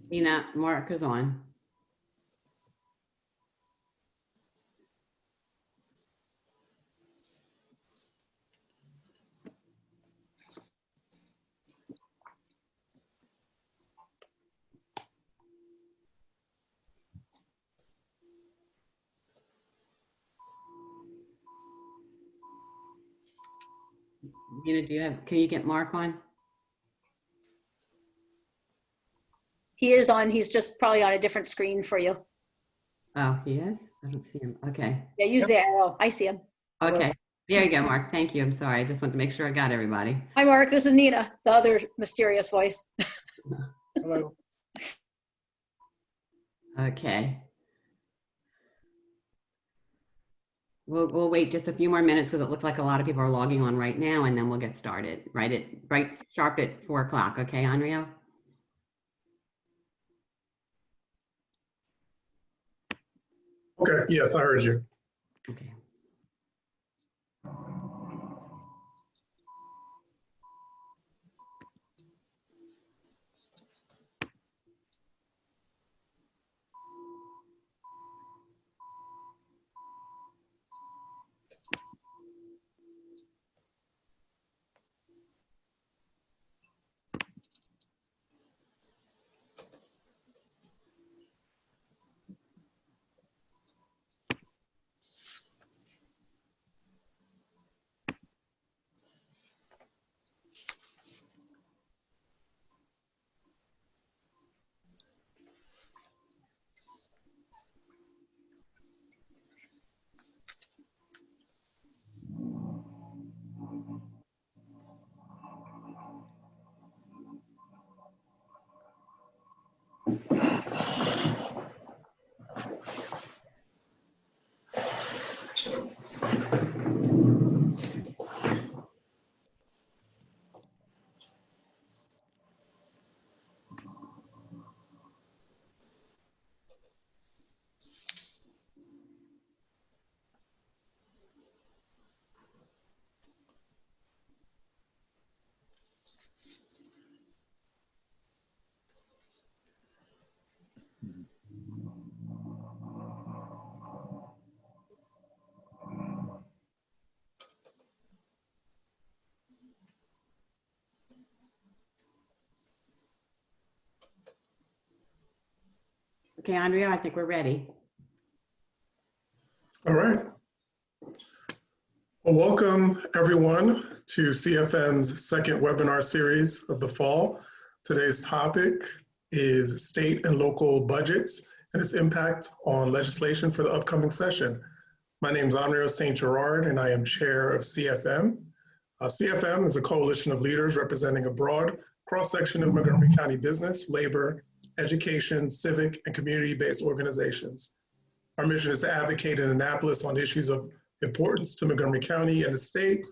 Tina, Mark is on. Tina, can you get Mark on? He is on. He's just probably on a different screen for you. Oh, he is? I don't see him. Okay. Yeah, use the arrow. I see him. Okay. There you go, Mark. Thank you. I'm sorry. I just want to make sure I got everybody. Hi, Mark. This is Nina, the other mysterious voice. Hello. Okay. We'll wait just a few more minutes because it looks like a lot of people are logging on right now, and then we'll get started right sharp at 4 o'clock. Okay, Andrea? Okay, yes, I heard you. Okay. Okay, Andrea, I think we're ready. All right. Well, welcome everyone to CFM's second webinar series of the fall. Today's topic is state and local budgets and its impact on legislation for the upcoming session. My name is Andrea St. Gerard and I am chair of CFM. CFM is a coalition of leaders representing a broad cross-section of Montgomery County business, labor, education, civic, and community-based organizations. Our mission is to advocate in Annapolis on issues of importance to Montgomery County and the state.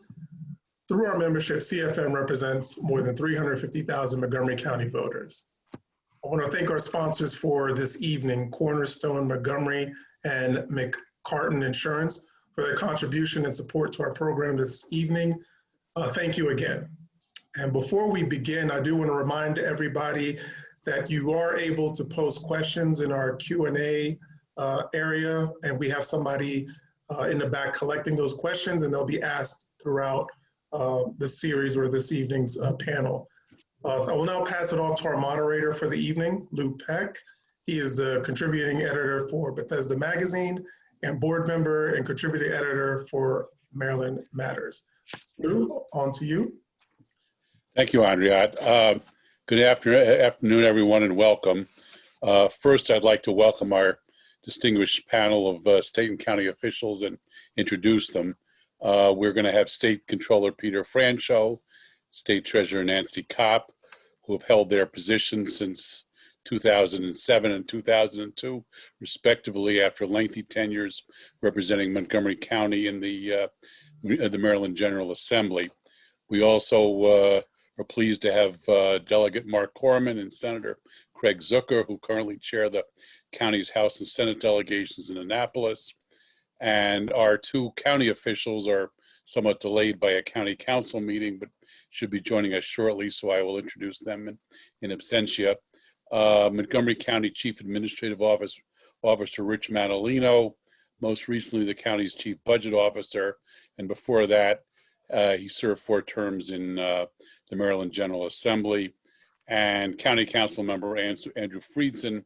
Through our membership, CFM represents more than 350,000 Montgomery County voters. I want to thank our sponsors for this evening, Cornerstone Montgomery and McCartan Insurance, for their contribution and support to our program this evening. Thank you again. And before we begin, I do want to remind everybody that you are able to post questions in our Q&A area, and we have somebody in the back collecting those questions, and they'll be asked throughout the series or this evening's panel. So I will now pass it off to our moderator for the evening, Lou Peck. He is a contributing editor for Bethesda Magazine and board member and contributing editor for Maryland Matters. Lou, on to you. Thank you, Andrea. Good afternoon, everyone, and welcome. First, I'd like to welcome our distinguished panel of state and county officials and introduce them. We're going to have State Comptroller Peter Franchot, State Treasurer Nancy Kopp, who have held their positions since 2007 and 2002, respectively, after lengthy tenures representing Montgomery County in the Maryland General Assembly. We also are pleased to have Delegate Mark Corman and Senator Craig Zucker, who currently chair the county's House and Senate delegations in Annapolis. And our two county officials are somewhat delayed by a county council meeting, but should be joining us shortly, so I will introduce them in absentia. Montgomery County Chief Administrative Officer Rich Madeleno, most recently the county's Chief Budget Officer, and before that, he served 4 terms in the Maryland General Assembly, and County Councilmember Andrew Friedson,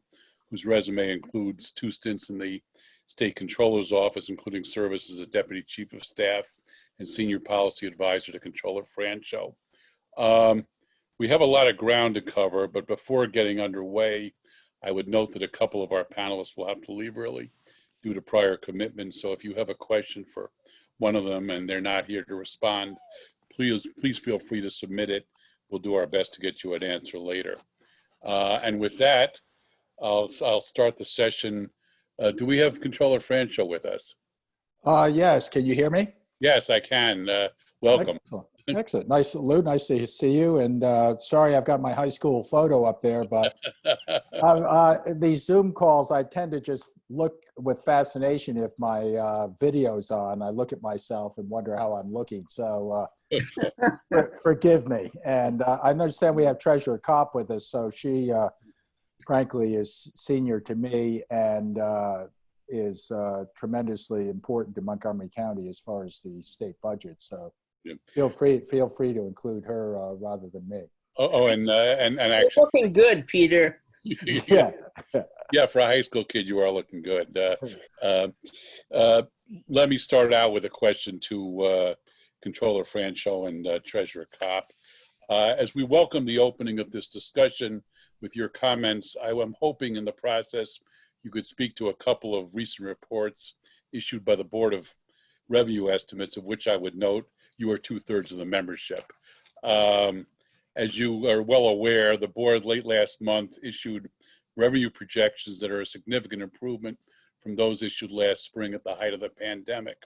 whose resume includes 2 stints in the State Controller's Office, including service as a Deputy Chief of Staff and Senior Policy Advisor to Controller Franchot. We have a lot of ground to cover, but before getting underway, I would note that a couple of our panelists will have to leave early due to prior commitments. So if you have a question for one of them and they're not here to respond, please feel free to submit it. We'll do our best to get you an answer later. And with that, I'll start the session. Do we have Controller Franchot with us? Yes. Can you hear me? Yes, I can. Welcome. Excellent. Excellent. Nice, Lou. Nice to see you. And sorry, I've got my high school photo up there, but these Zoom calls, I tend to just look with fascination if my video's on. I look at myself and wonder how I'm looking. So forgive me. And I understand we have Treasurer Kopp with us. So she, frankly, is senior to me and is tremendously important to Montgomery County as far as the state budget. So yeah. Feel free to include her rather than me. And actually, you're looking good, Peter. Yeah. Yeah, for a high school kid, you are looking good. Let me start out with a question to Controller Franchot and Treasurer Kopp. As we welcome the opening of this discussion with your comments, I am hoping in the process you could speak to a couple of recent reports issued by the Board of Revenue Estimates, of which I would note you are 2/3 of the membership. As you are well aware, the board late last month issued revenue projections that are a significant improvement from those issued last spring at the height of the pandemic.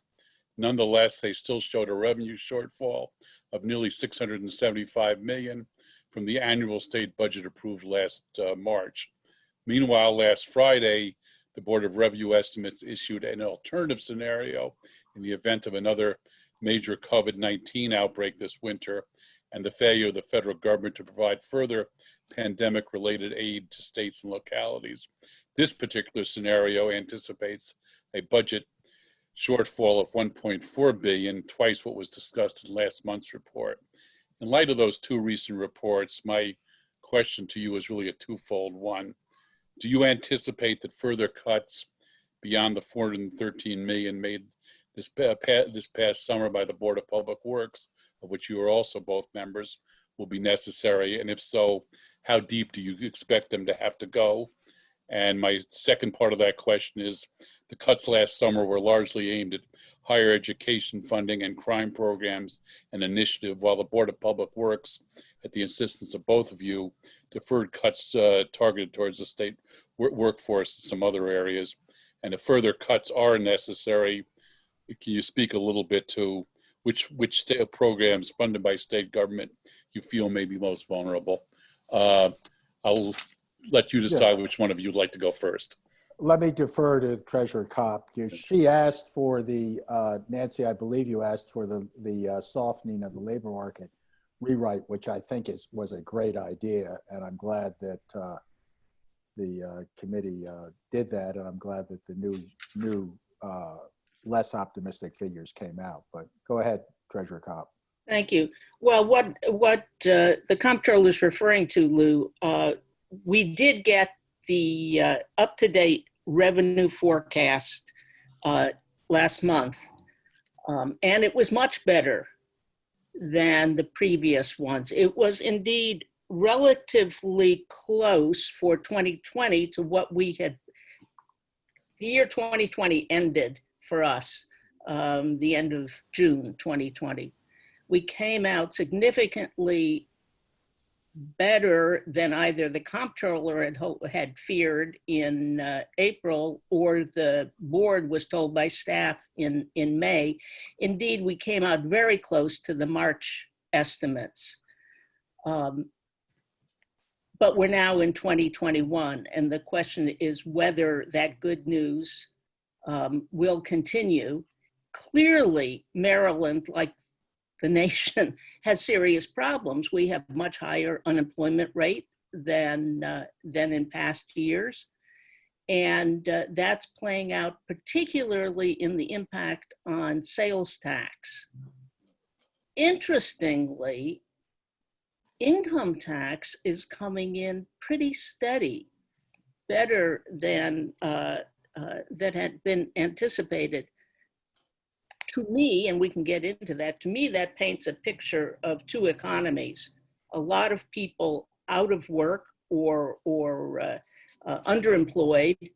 Nonetheless, they still showed a revenue shortfall of nearly $675 million from the annual state budget approved last March. Meanwhile, last Friday, the Board of Revenue Estimates issued an alternative scenario in the event of another major COVID-19 outbreak this winter and the failure of the federal government to provide further pandemic-related aid to states and localities. This particular scenario anticipates a budget shortfall of $1.4 billion, twice what was discussed in last month's report. In light of those 2 recent reports, my question to you is really a twofold one. Do you anticipate that further cuts beyond the $413 million made this past summer by the Board of Public Works, of which you are also both members, will be necessary? And if so, how deep do you expect them to have to go? And my second part of that question is, the cuts last summer were largely aimed at higher education funding and crime programs and initiative, while the Board of Public Works, at the insistence of both of you, deferred cuts targeted towards the state workforce and some other areas. And if further cuts are necessary, can you speak a little bit to which state programs funded by state government you feel may be most vulnerable? I'll let you decide which one of you would like to go first. Let me defer to Treasurer Kopp. She asked for the, Nancy, I believe you asked for the softening of the labor market rewrite, which I think was a great idea. And I'm glad that the committee did that. And I'm glad that the new less optimistic figures came out. But go ahead, Treasurer Kopp. Thank you. Well, what the comptroller is referring to, Lou, we did get the up-to-date revenue forecast last month, and it was much better than the previous ones. It was indeed relatively close for 2020 to what we had. The year 2020 ended for us the end of June 2020. We came out significantly better than either the comptroller had feared in April or the board was told by staff in May. Indeed, we came out very close to the March estimates. But we're now in 2021, and the question is whether that good news will continue. Clearly, Maryland, like the nation, has serious problems. We have much higher unemployment rate. than in past years. And that's playing out particularly in the impact on sales tax. Interestingly, income tax is coming in pretty steady, better than that had been anticipated. To me, and we can get into that, to me that paints a picture of two economies. A lot of people out of work or underemployed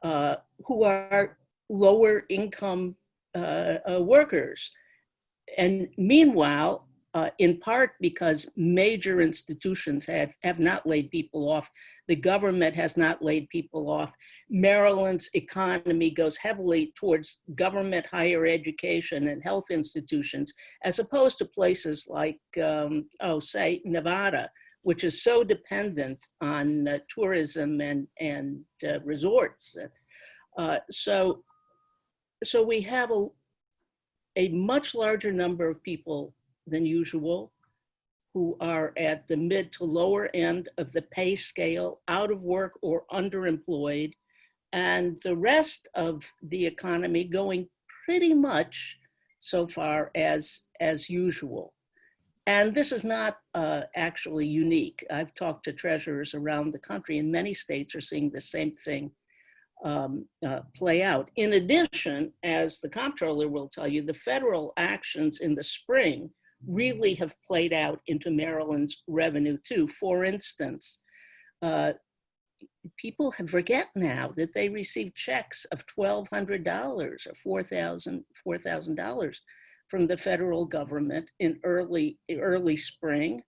who are lower income workers. And meanwhile, in part because major institutions have not laid people off. The government has not laid people off. Maryland's economy goes heavily towards government higher education and health institutions, as opposed to places like, say, Nevada, which is so dependent on tourism and resorts. So we have a much larger number of people than usual who are at the mid to lower end of the pay scale, out of work or underemployed, and the rest of the economy going pretty much so far as usual. And this is not actually unique. I've talked to treasurers around the country, and many states are seeing the same thing play out. In addition, as the comptroller will tell you, the federal actions in the spring really have played out into Maryland's revenue too. For instance, people forget now that they received checks of $1,200 or $4,000 from the federal government in early spring,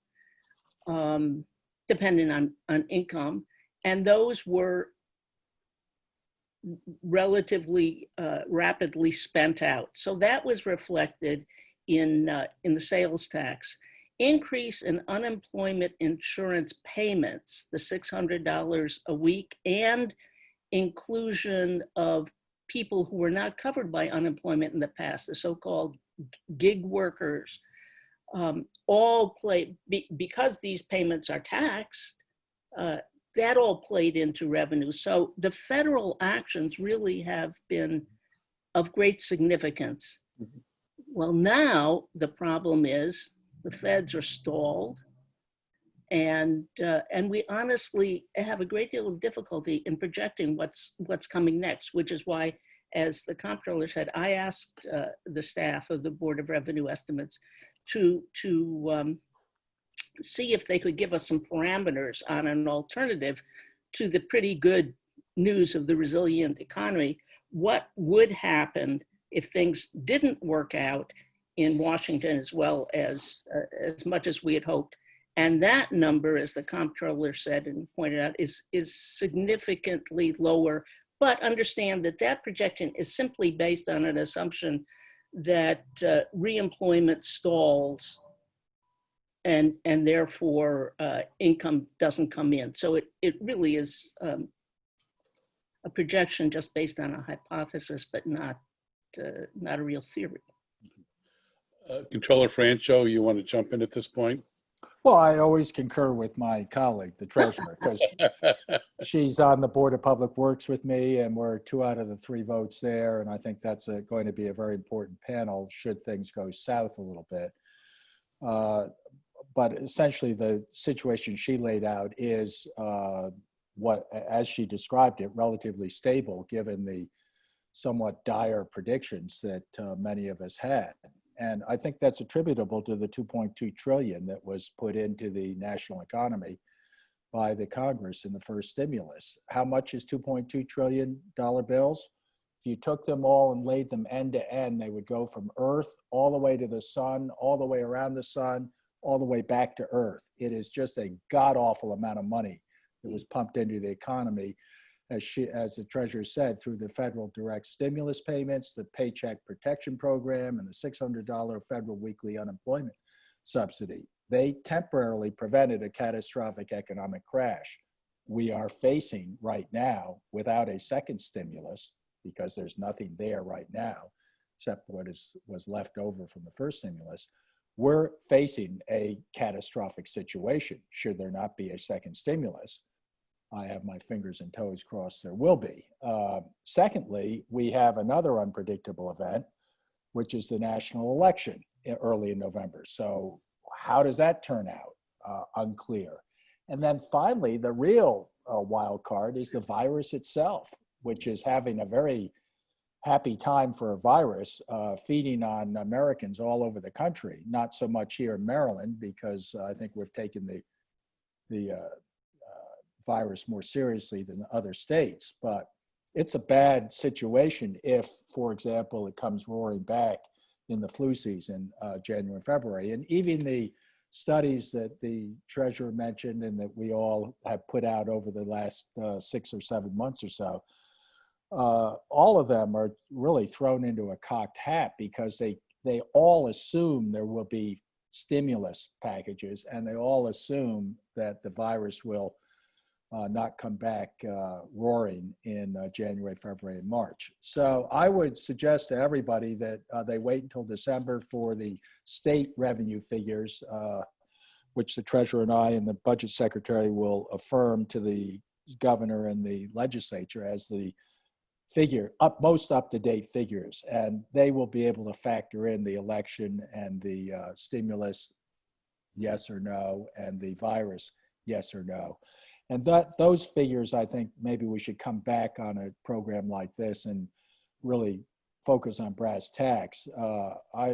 depending on income, and those were relatively rapidly spent out. So that was reflected in the sales tax. Increase in unemployment insurance payments, the $600 a week, and inclusion of people who were not covered by unemployment in the past, the so-called gig workers, all play, because these payments are taxed, that all played into revenue. So the federal actions really have been of great significance. Mm-hmm. Well, now the problem is the feds are stalled, and we honestly have a great deal of difficulty in projecting what's coming next, which is why, as the comptroller said, I asked the staff of the Board of Revenue Estimates to see if they could give us some parameters on an alternative to the pretty good news of the resilient economy. What would happen if things didn't work out in Washington as well as much as we had hoped? And that number, as the comptroller said and pointed out, is significantly lower. But understand that that projection is simply based on an assumption that reemployment stalls and therefore income doesn't come in. So it really is a projection just based on a hypothesis, but not a real theory. Controller Franchot, you want to jump in at this point? Well, I always concur with my colleague, the treasurer, because she's on the Board of Public Works with me, and we're 2 out of the 3 votes there. And I think that's going to be a very important panel should things go south a little bit. But essentially, the situation she laid out is what, as she described it, relatively stable given the somewhat dire predictions that many of us had. And I think that's attributable to the $2.2 trillion that was put into the national economy by the Congress in the first stimulus. How much is $2.2 trillion bills? If you took them all and laid them end to end, they would go from Earth all the way to the sun, all the way around the sun, all the way back to Earth. It is just a god-awful amount of money that was pumped into the economy, as the treasurer said, through the federal direct stimulus payments, the Paycheck Protection Program, and the $600 federal weekly unemployment subsidy. They temporarily prevented a catastrophic economic crash. We are facing right now, without a second stimulus, because there's nothing there right now, except what was left over from the first stimulus, we're facing a catastrophic situation. Should there not be a second stimulus, I have my fingers and toes crossed there will be. Secondly, we have another unpredictable event, which is the national election early in November. So how does that turn out? Unclear. And then finally, the real wild card is the virus itself, which is having a very happy time for a virus, feeding on Americans all over the country. Not so much here in Maryland, because I think we've taken the virus more seriously than other states. But it's a bad situation if, for example, it comes roaring back in the flu season, January and February. And even the studies that the treasurer mentioned and that we all have put out over the last 6 or 7 months or so, all of them are really thrown into a cocked hat because they all assume there will be stimulus packages, and they all assume that the virus will not come back roaring in January, February, and March. So I would suggest to everybody that they wait until December for the state revenue figures, which the treasurer and I and the budget secretary will affirm to the governor and the legislature as the most up-to-date figures. And they will be able to factor in the election and the stimulus, yes or no, and the virus, yes or no. And those figures, I think maybe we should come back on a program like this and really focus on brass tacks. I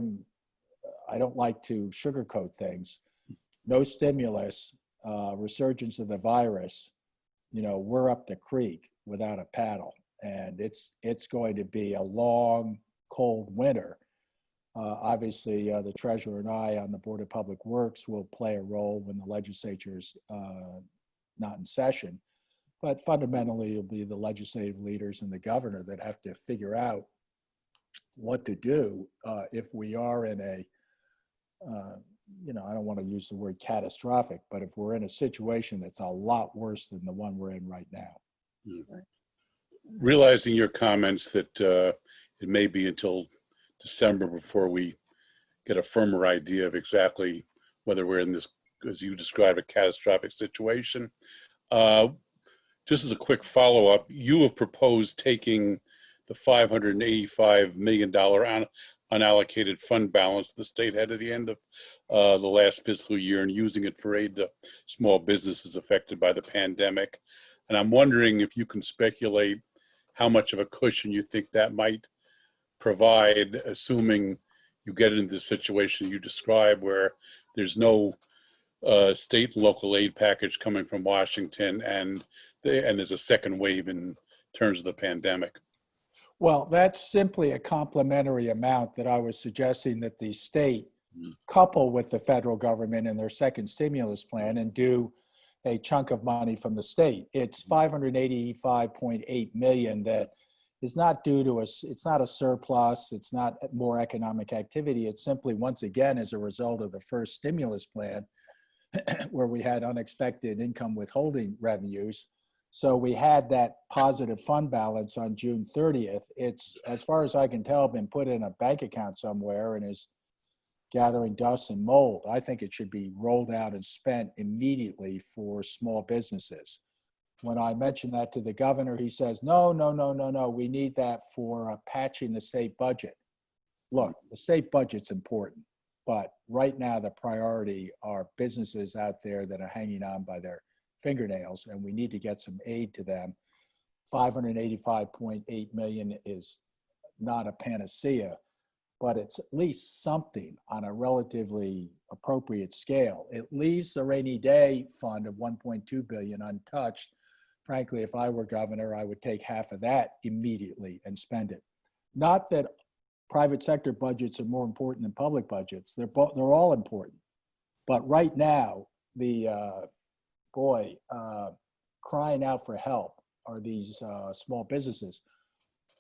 don't like to sugarcoat things. No stimulus, resurgence of the virus, we're up the creek without a paddle. And it's going to be a long, cold winter. Obviously, the treasurer and I on the Board of Public Works will play a role when the legislature's not in session, but fundamentally it'll be the legislative leaders and the governor that have to figure out what to do if we are in a, I don't want to use the word catastrophic, but if we're in a situation that's a lot worse than the one we're in right now. Mm-hmm. Realizing your comments that it may be until December before we get a firmer idea of exactly whether we're in this, as you described, a catastrophic situation. Just as a quick follow-up, you have proposed taking the $585 million unallocated fund balance the state had at the end of the last fiscal year and using it for aid to small businesses affected by the pandemic. And I'm wondering if you can speculate how much of a cushion you think that might provide, assuming you get into the situation you describe where there's no state and local aid package coming from Washington and there's a second wave in terms of the pandemic. Well, that's simply a complementary amount that I was suggesting that the state couple with the federal government in their second stimulus plan and do a chunk of money from the state. It's $585.8 million that is not due to us. It's not a surplus. It's not more economic activity. It's simply, once again, as a result of the first stimulus plan where we had unexpected income withholding revenues. So we had that positive fund balance on June 30th. It's, as far as I can tell, been put in a bank account somewhere and is gathering dust and mold. I think it should be rolled out and spent immediately for small businesses. When I mentioned that to the governor, he says, no, we need that for patching the state budget. Look, the state budget's important, but right now the priority are businesses out there that are hanging on by their fingernails, and we need to get some aid to them. $585.8 million is not a panacea, but it's at least something on a relatively appropriate scale. It leaves the rainy day fund of $1.2 billion untouched. Frankly, if I were governor, I would take half of that immediately and spend it. Not that private sector budgets are more important than public budgets. They're all important. But right now, the crying out for help are these small businesses.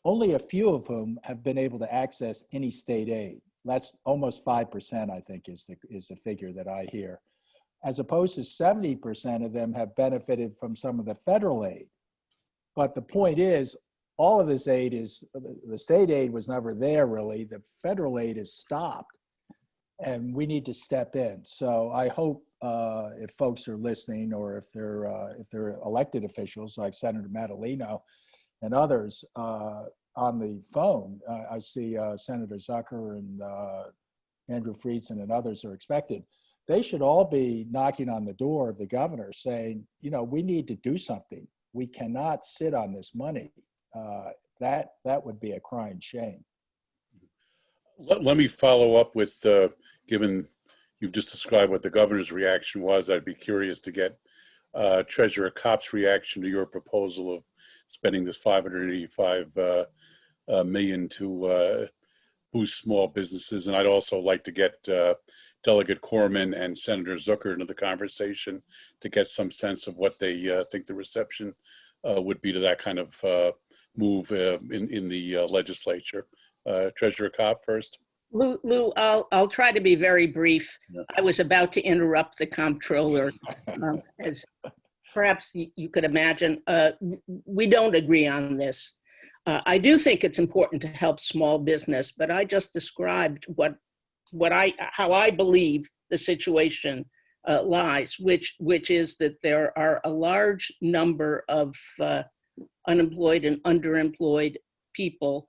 Only a few of whom have been able to access any state aid. That's almost 5%, I think, is the figure that I hear. As opposed to 70% of them have benefited from some of the federal aid. But the point is, all of this aid is, the state aid was never there really. The federal aid is stopped. and we need to step in. So I hope if folks are listening, or if they're elected officials like Senator Madeleno and others on the phone, I see Senator Zucker and Andrew Friedson and others are expected. They should all be knocking on the door of the governor saying, you know, we need to do something. We cannot sit on this money. That would be a crying shame. Let me follow up with, given you've just described what the governor's reaction was, I'd be curious to get Treasurer Kopp's reaction to your proposal of spending this $585 million to boost small businesses. And I'd also like to get Delegate Corman and Senator Zucker into the conversation to get some sense of what they think the reception would be to that kind of move in the legislature. Treasurer Kopp first. Lou, I'll try to be very brief. Yeah. I was about to interrupt the comptroller. As perhaps you could imagine, we don't agree on this. I do think it's important to help small business, but I just described how I believe the situation lies, which is that there are a large number of unemployed and underemployed people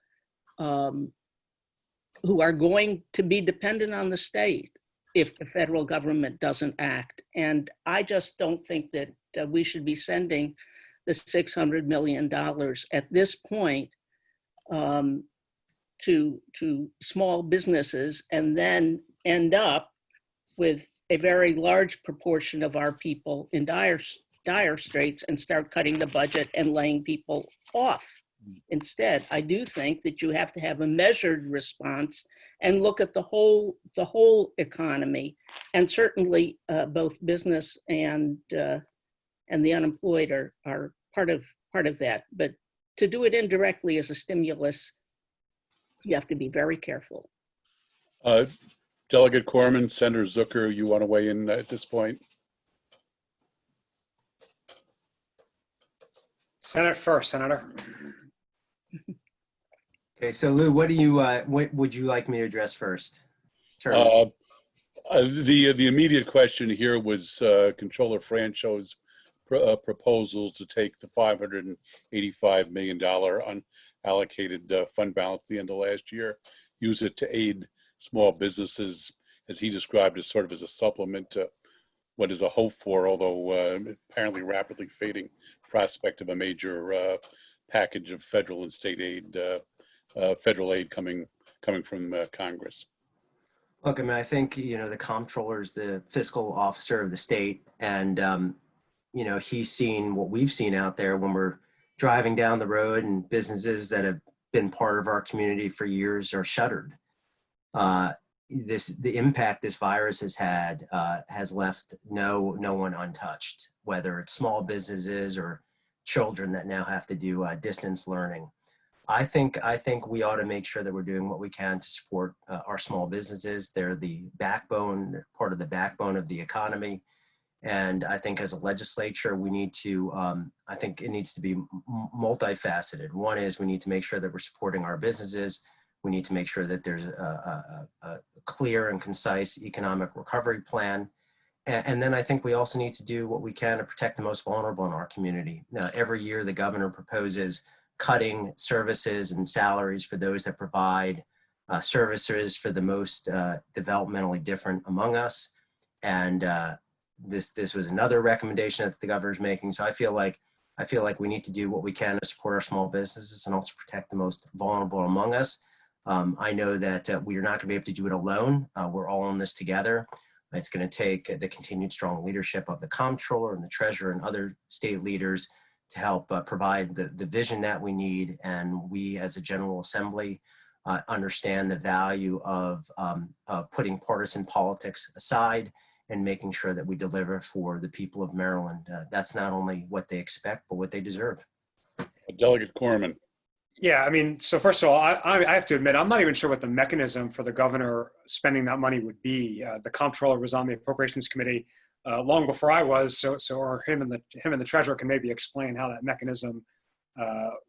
who are going to be dependent on the state if the federal government doesn't act. And I just don't think that we should be sending the $600 million at this point to small businesses and then end up with a very large proportion of our people in dire straits and start cutting the budget and laying people off. Instead, I do think that you have to have a measured response and look at the whole economy, and certainly both business and the unemployed are part of that. But to do it indirectly as a stimulus, you have to be very careful. Delegate Corman, Senator Zucker, you want to weigh in at this point? Senate first, Senator. Okay, so Lou, what would you like me to address first? The immediate question here was Comptroller Franchot's proposal to take the $585 million unallocated fund balance at the end of last year, use it to aid small businesses, as he described, as sort of as a supplement to what is a hope for, although apparently rapidly fading prospect of a major package of federal and state aid, federal aid coming from Congress. Look, I mean, I think, you know, the comptroller is the fiscal officer of the state, and you know, he's seen what we've seen out there when we're driving down the road, and businesses that have been part of our community for years are shuttered. The impact this virus has had has left no one untouched, whether it's small businesses or children that now have to do distance learning. I think we ought to make sure that we're doing what we can to support our small businesses. They're the backbone, part of the backbone of the economy. And I think as a legislature, we need to, I think it needs to be multifaceted. One is we need to make sure that we're supporting our businesses. We need to make sure that there's a clear and concise economic recovery plan. And then I think we also need to do what we can to protect the most vulnerable in our community. Now, every year the governor proposes cutting services and salaries for those that provide services for the most developmentally different among us. And this was another recommendation that the governor's making. So I feel like we need to do what we can to support our small businesses and also protect the most vulnerable among us. I know that we are not going to be able to do it alone. We're all in this together. It's going to take the continued strong leadership of the comptroller and the treasurer and other state leaders to help provide the vision that we need. And we as a General Assembly understand the value of putting partisan politics aside and making sure that we deliver for the people of Maryland. That's not only what they expect, but what they deserve. Delegate Corman. Yeah, I mean, so first of all, I have to admit, I'm not even sure what the mechanism for the governor spending that money would be. The comptroller was on the Appropriations Committee long before I was, or him and the treasurer can maybe explain how that mechanism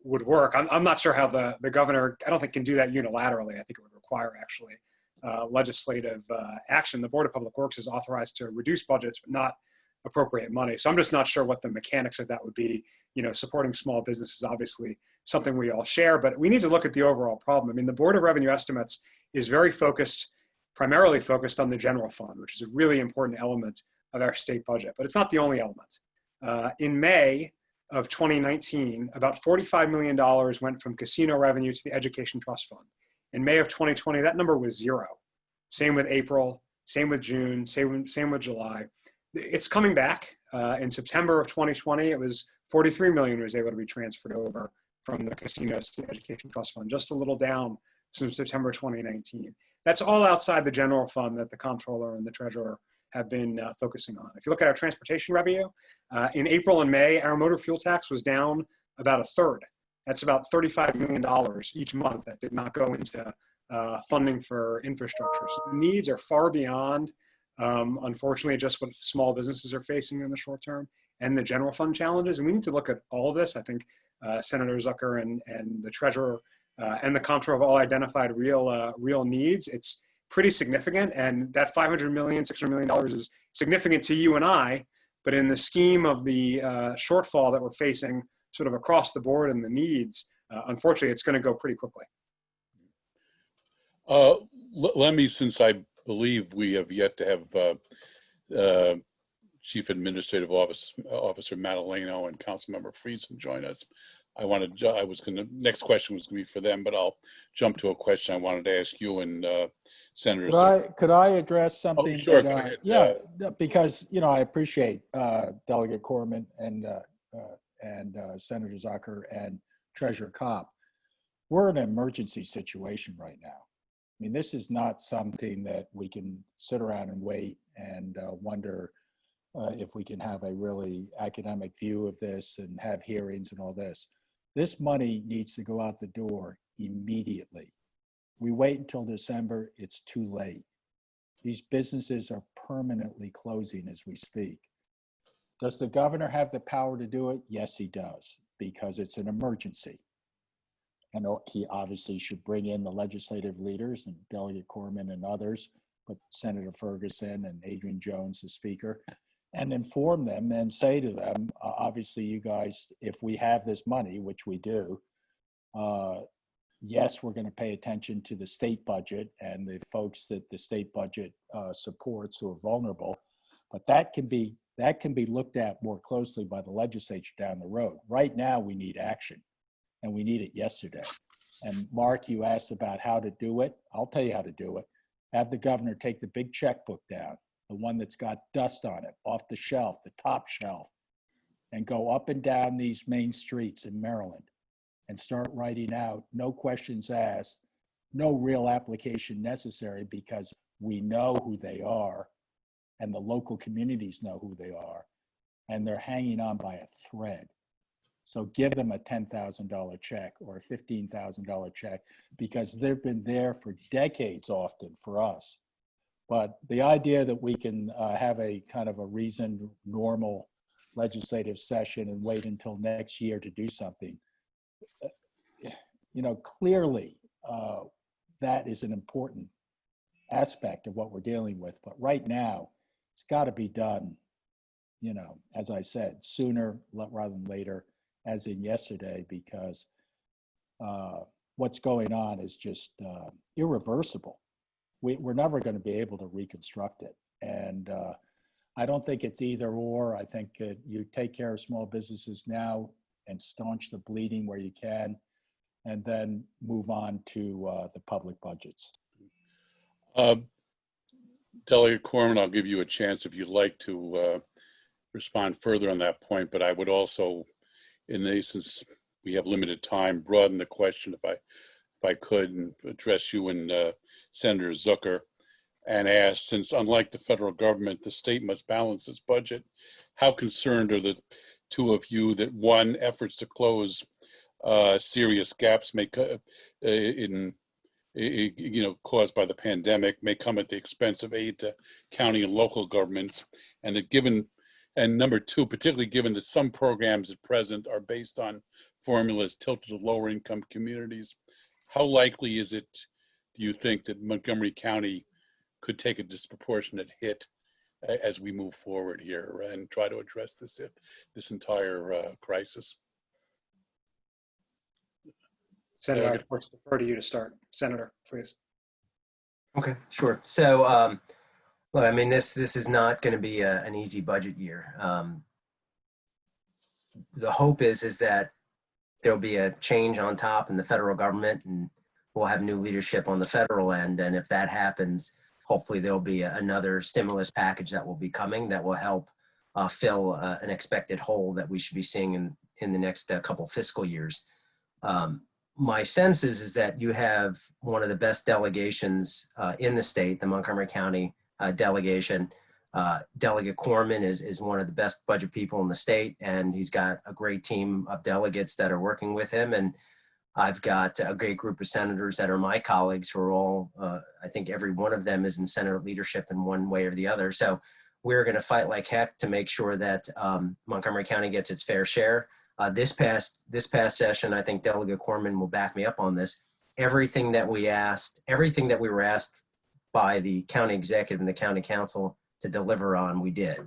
would work. I'm not sure how the governor, I don't think, can do that unilaterally. I think it would require actually legislative action. The Board of Public Works is authorized to reduce budgets, but not appropriate money. So I'm just not sure what the mechanics of that would be. You know, supporting small businesses, obviously something we all share, but we need to look at the overall problem. I mean, the Board of Revenue Estimates is very focused, primarily focused on the general fund, which is a really important element of our state budget, but it's not the only element. In May of 2019, about $45 million went from casino revenue to the Education Trust Fund. In May of 2020, that number was zero. Same with April, same with June, same with July. It's coming back. In September of 2020, it was 43 million was able to be transferred over from the casinos to the Education Trust Fund, just a little down since September 2019. That's all outside the general fund that the comptroller and the treasurer have been focusing on. If you look at our transportation revenue, in April and May, our motor fuel tax was down about a third. That's about $35 million each month that did not go into funding for infrastructure. So the needs are far beyond, unfortunately, just what small businesses are facing in the short term and the general fund challenges. And we need to look at all of this. I think Senator Zucker and the treasurer and the comptroller have all identified real needs. It's pretty significant, and that $500 million, $600 million is significant to you and I, but in the scheme of the shortfall that we're facing sort of across the board and the needs, unfortunately, it's going to go pretty quickly. Let me, since I believe we have yet to have Chief Administrative Officer Madeleno and Councilmember Friedson join us. Next question was gonna be for them, but I'll jump to a question I wanted to ask you and Senator. Could I address something? Oh, sure, that, go ahead. yeah, because, you know, I appreciate Delegate Corman and Senator Zucker and Treasurer Kopp. We're in an emergency situation right now. I mean, this is not something that we can sit around and wait and wonder if we can have a really academic view of this and have hearings and all this. This money needs to go out the door immediately. We wait until December, it's too late. These businesses are permanently closing as we speak. Does the governor have the power to do it? Yes, he does, because it's an emergency. And he obviously should bring in the legislative leaders and Delegate Corman and others, but Senator Ferguson and Adrian Jones, the speaker, and inform them and say to them, obviously you guys, if we have this money, which we do, yes, we're going to pay attention to the state budget and the folks that the state budget supports who are vulnerable, but that can be looked at more closely by the legislature down the road. Right now, we need action, and we need it yesterday. And Mark, you asked about how to do it. I'll tell you how to do it. Have the governor take the big checkbook down, the one that's got dust on it, off the shelf, the top shelf, and go up and down these main streets in Maryland and start writing out, no questions asked, no real application necessary, because we know who they are and the local communities know who they are, and they're hanging on by a thread. So give them a $10,000 check or a $15,000 check, because they've been there for decades often for us. But the idea that we can have a kind of a reasoned, normal legislative session and wait until next year to do something, you know, clearly that is an important aspect of what we're dealing with. But right now, it's got to be done, you know, as I said, sooner rather than later, as in yesterday, because what's going on is just irreversible. We're never going to be able to reconstruct it. And I don't think it's either or. I think you take care of small businesses now and staunch the bleeding where you can, and then move on to the public budgets. Delegate Corman, I'll give you a chance if you'd like to respond further on that point, but I would also, since we have limited time, broaden the question if I could, and address you and Senator Zucker, and ask, since unlike the federal government, the state must balance its budget, how concerned are the two of you that, one, efforts to close serious gaps caused by the pandemic may come at the expense of aid to county and local governments, and that number two, particularly given that some programs at present are based on formulas tilted to lower income communities, how likely is it, do you think that Montgomery County could take a disproportionate hit as we move forward here and try to address this entire crisis? Senator, I of course defer to you to start. Senator, please. Okay, sure. So, look, I mean, this is not going to be an easy budget year. The hope is that there'll be a change on top in the federal government, and we'll have new leadership on the federal end. And if that happens, hopefully there'll be another stimulus package that will be coming that will help fill an expected hole that we should be seeing in the next couple fiscal years. My sense is that you have one of the best delegations in the state, the Montgomery County delegation. Delegate Corman is one of the best budget people in the state, and he's got a great team of delegates that are working with him. And I've got a great group of senators that are my colleagues who are all, I think every one of them is in Senate leadership in one way or the other. So we're going to fight like heck to make sure that Montgomery County gets its fair share. This past session, I think Delegate Corman will back me up on this. Everything that we were asked by the county executive and the county council to deliver on, we did.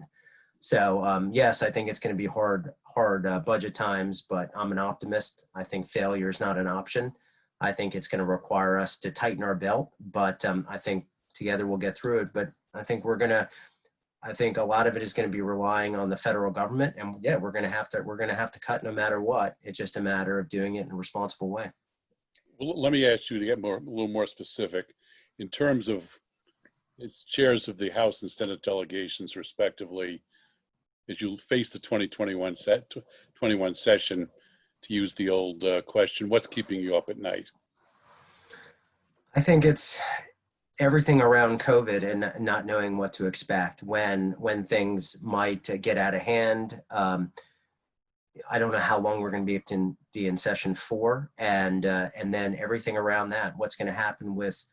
So yes, I think it's going to be hard budget times, but I'm an optimist. I think failure is not an option. I think it's going to require us to tighten our belt, but I think together we'll get through it. But I think I think a lot of it is going to be relying on the federal government, and yeah, we're going to have to cut no matter what. It's just a matter of doing it in a responsible way. Well, let me ask you to get a little more specific in terms of its chairs of the House and Senate delegations, respectively. As you face the 2021 session, to use the old question, what's keeping you up at night? I think it's everything around COVID and not knowing what to expect when things might get out of hand. I don't know how long we're going to be in session 4, and then everything around that. What's going to happen with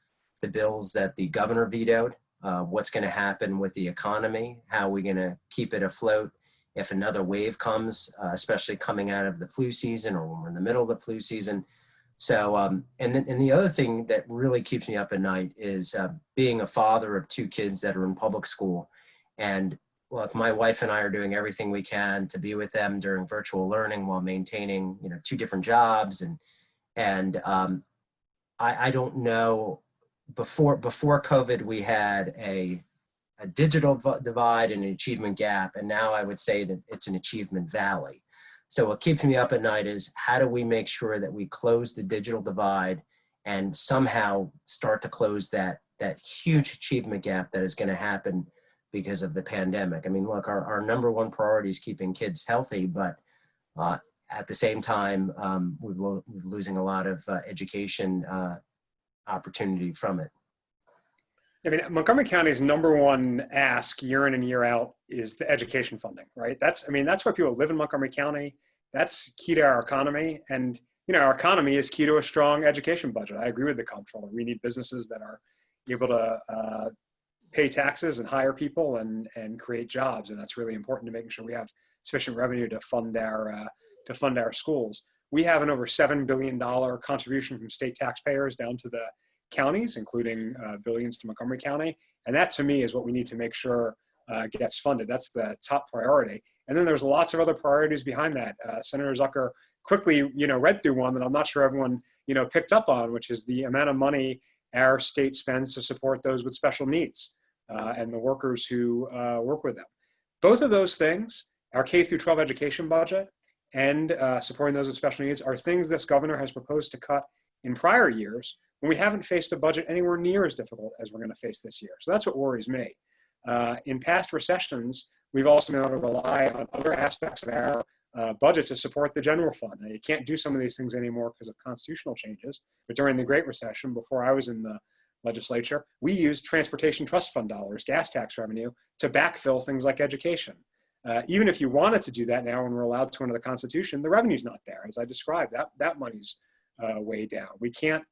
the bills that the governor vetoed? What's going to happen with the economy? How are we going to keep it afloat if another wave comes, especially coming out of the flu season or when we're in the middle of the flu season? So, and the other thing that really keeps me up at night is being a father of 2 kids that are in public school. And look, my wife and I are doing everything we can to be with them during virtual learning while maintaining, 2 different jobs. And I don't know, before COVID, we had a digital divide and an achievement gap. And now I would say that it's an achievement valley. So what keeps me up at night is how do we make sure that we close the digital divide and somehow start to close that huge achievement gap that is going to happen because of the pandemic. I mean, look, our number one priority is keeping kids healthy, but at the same time, we're losing a lot of education opportunity from it. I mean, Montgomery County's number one ask year in and year out is the education funding, right? That's why people live in Montgomery County. That's key to our economy. And, our economy is key to a strong education budget. I agree with the comptroller. We need businesses that are able to pay taxes and hire people and create jobs. And that's really important to making sure we have sufficient revenue to fund our schools. We have an over $7 billion contribution from state taxpayers down to the counties, including billions to Montgomery County. And that, to me, is what we need to make sure gets funded. That's the top priority. And then there's lots of other priorities behind that. Senator Zucker quickly, read through one that I'm not sure everyone, picked up on, which is the amount of money our state spends to support those with special needs and the workers who work with them. Both of those things, our K through 12 education budget and supporting those with special needs, are things this governor has proposed to cut in prior years when we haven't faced a budget anywhere near as difficult as we're going to face this year. So that's what worries me. In past recessions, we've also been able to rely on other aspects of our budget to support the general fund. Now, you can't do some of these things anymore because of constitutional changes, but during the Great Recession, before I was in the legislature, we used transportation trust fund dollars, gas tax revenue, to backfill things like education. Even if you wanted to do that now when we're allowed to under the Constitution, the revenue's not there. As I described, that money's way down. We can't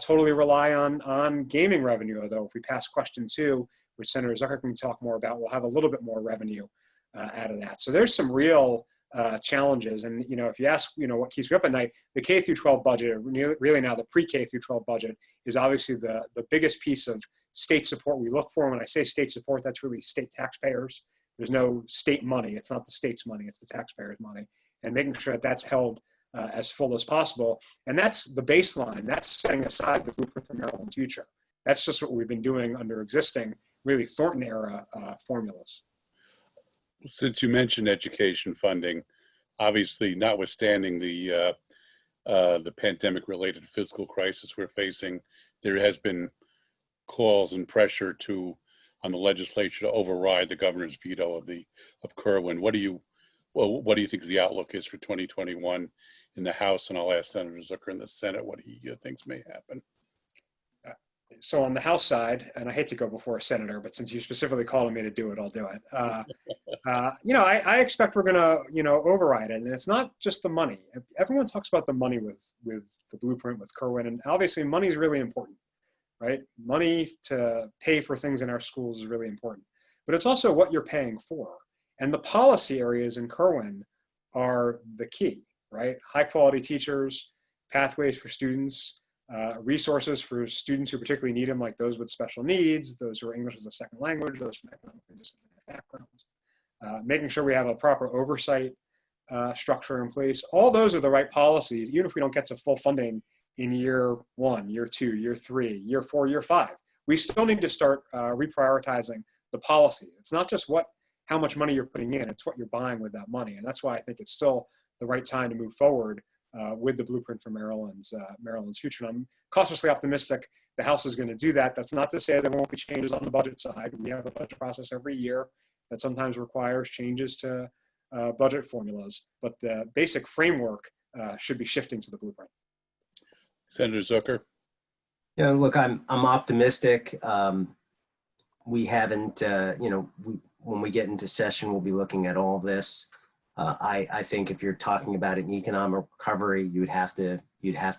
totally rely on gaming revenue, although if we pass question 2, which Senator Zucker can talk more about, we'll have a little bit more revenue out of that. So there's some real challenges. And, if you ask, what keeps me up at night, the K through 12 budget, really now the pre-K through 12 budget is obviously the biggest piece of state support we look for. When I say state support, that's really state taxpayers. There's no state money. It's not the state's money. It's the taxpayers' money. And making sure that that's held as full as possible. And that's the baseline. That's setting aside the blueprint for Maryland's future. That's just what we've been doing under existing, really Thornton era formulas. Since you mentioned education funding, obviously notwithstanding the pandemic-related fiscal crisis we're facing, there has been calls and pressure on the legislature to override the governor's veto of Kerwin. What do you think the outlook is for 2021 in the House? And I'll ask Senator Zucker in the Senate what he thinks may happen. So on the House side, and I hate to go before a senator, but since you specifically called on me to do it, I'll do it. I expect we're going to, override it. And it's not just the money. Everyone talks about the money with the blueprint, with Kerwin. And obviously money is really important, right? Money to pay for things in our schools is really important. But it's also what you're paying for. And the policy areas in Kerwin are the key, right? High quality teachers, pathways for students, resources for students who particularly need them, like those with special needs, those who are English as a second language, those from economically disadvantaged backgrounds, making sure we have a proper oversight structure in place. All those are the right policies, even if we don't get to full funding in year 1, year 2, year 3, year 4, year 5. We still need to start reprioritizing the policy. It's not just how much money you're putting in, it's what you're buying with that money. And that's why I think it's still the right time to move forward with the blueprint for Maryland's future. And I'm cautiously optimistic the House is going to do that. That's not to say there won't be changes on the budget side. We have a budget process every year that sometimes requires changes to budget formulas, but the basic framework should be shifting to the blueprint. Senator Zucker. Yeah, look, I'm optimistic. We haven't, when we get into session, we'll be looking at all this. I think if you're talking about an economic recovery, you'd have to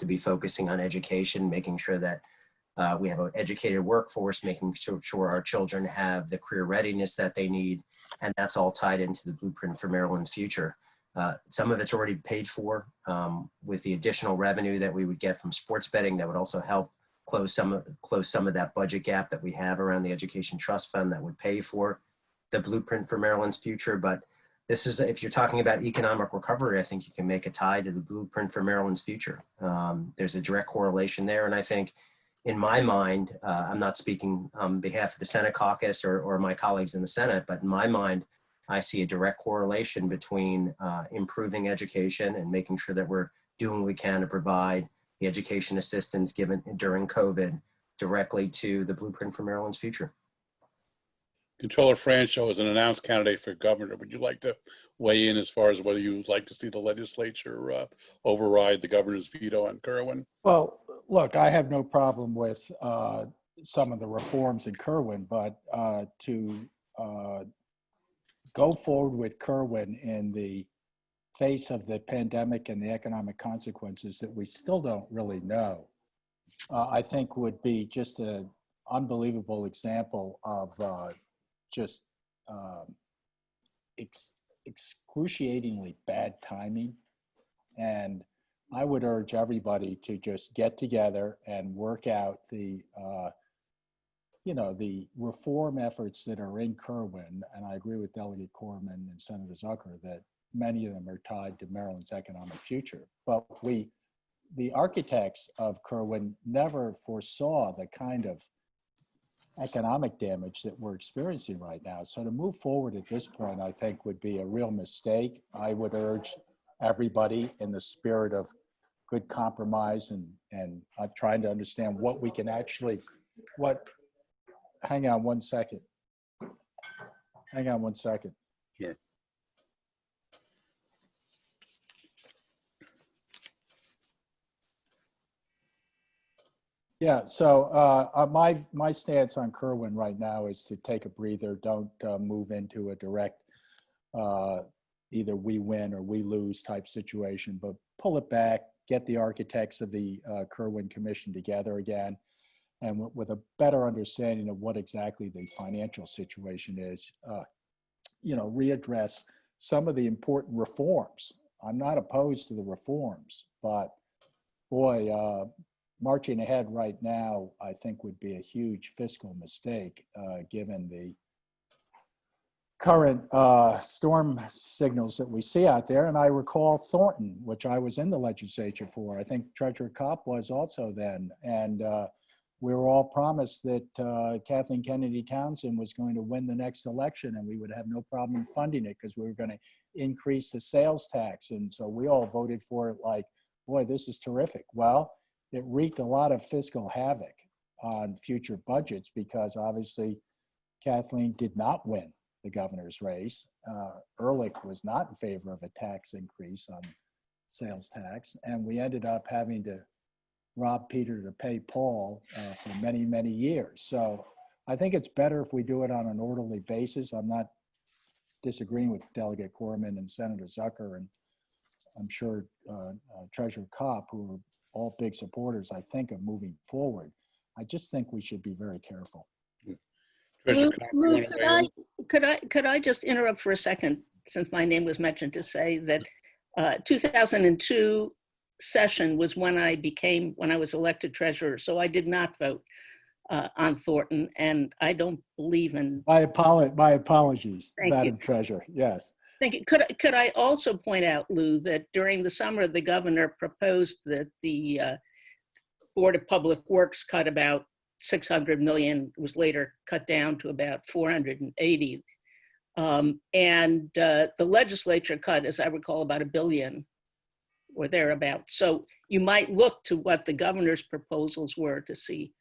be focusing on education, making sure that we have an educated workforce, making sure our children have the career readiness that they need, and that's all tied into the blueprint for Maryland's future. Some of it's already paid for with the additional revenue that we would get from sports betting. That would also help close some of that budget gap that we have around the Education Trust Fund that would pay for the blueprint for Maryland's future. But this is, if you're talking about economic recovery, I think you can make a tie to the blueprint for Maryland's future. There's a direct correlation there. And I think in my mind, I'm not speaking on behalf of the Senate caucus or my colleagues in the Senate, but in my mind, I see a direct correlation between improving education and making sure that we're doing what we can to provide the education assistance given during COVID directly to the blueprint for Maryland's future. Comptroller Franchot is an announced candidate for governor. Would you like to weigh in as far as whether you would like to see the legislature override the governor's veto on Kerwin? Well, look, I have no problem with some of the reforms in Kerwin, but to go forward with Kerwin in the face of the pandemic and the economic consequences that we still don't really know, I think would be just an unbelievable example of just excruciatingly bad timing. And I would urge everybody to just get together and work out the reform efforts that are in Kerwin. And I agree with Delegate Corman and Senator Zucker that many of them are tied to Maryland's economic future. But the architects of Kerwin never foresaw the kind of economic damage that we're experiencing right now. So to move forward at this point, I think would be a real mistake. I would urge everybody in the spirit of good compromise and trying to understand what we can actually, hang on one second. Sure. Yeah, so my stance on Kerwin right now is to take a breather. Don't move into a direct either we win or we lose type situation, but pull it back, get the architects of the Kerwin Commission together again, and with a better understanding of what exactly the financial situation is, readdress some of the important reforms. I'm not opposed to the reforms, but boy, marching ahead right now, I think would be a huge fiscal mistake, given the current storm signals that we see out there. And I recall Thornton, which I was in the legislature for. I think Treasurer Kopp was also then. And we were all promised that Kathleen Kennedy Townsend was going to win the next election and we would have no problem funding it because we were going to increase the sales tax. And so we all voted for it like, boy, this is terrific. Well, it wreaked a lot of fiscal havoc on future budgets because obviously Kathleen did not win the governor's race. Ehrlich was not in favor of a tax increase on sales tax. And we ended up having to rob Peter to pay Paul for many, many years. So I think it's better if we do it on an orderly basis. I'm not disagreeing with Delegate Corman and Senator Zucker, and I'm sure Treasurer Kopp, who are all big supporters, I think, of moving forward. I just think we should be very careful. Lou, could I just interrupt for a second, since my name was mentioned, to say that 2002 session was when I was elected treasurer, so I did not vote on Thornton, and I don't believe in. My apologies, Thank Madam you. Treasurer. Yes. Thank you. Could I also point out, Lou, that during the summer, the governor proposed that the Board of Public Works cut about 600 million, was later cut down to about 480. And the legislature cut, as I recall, about $1 billion or thereabouts. So you might look to what the governor's proposals were to see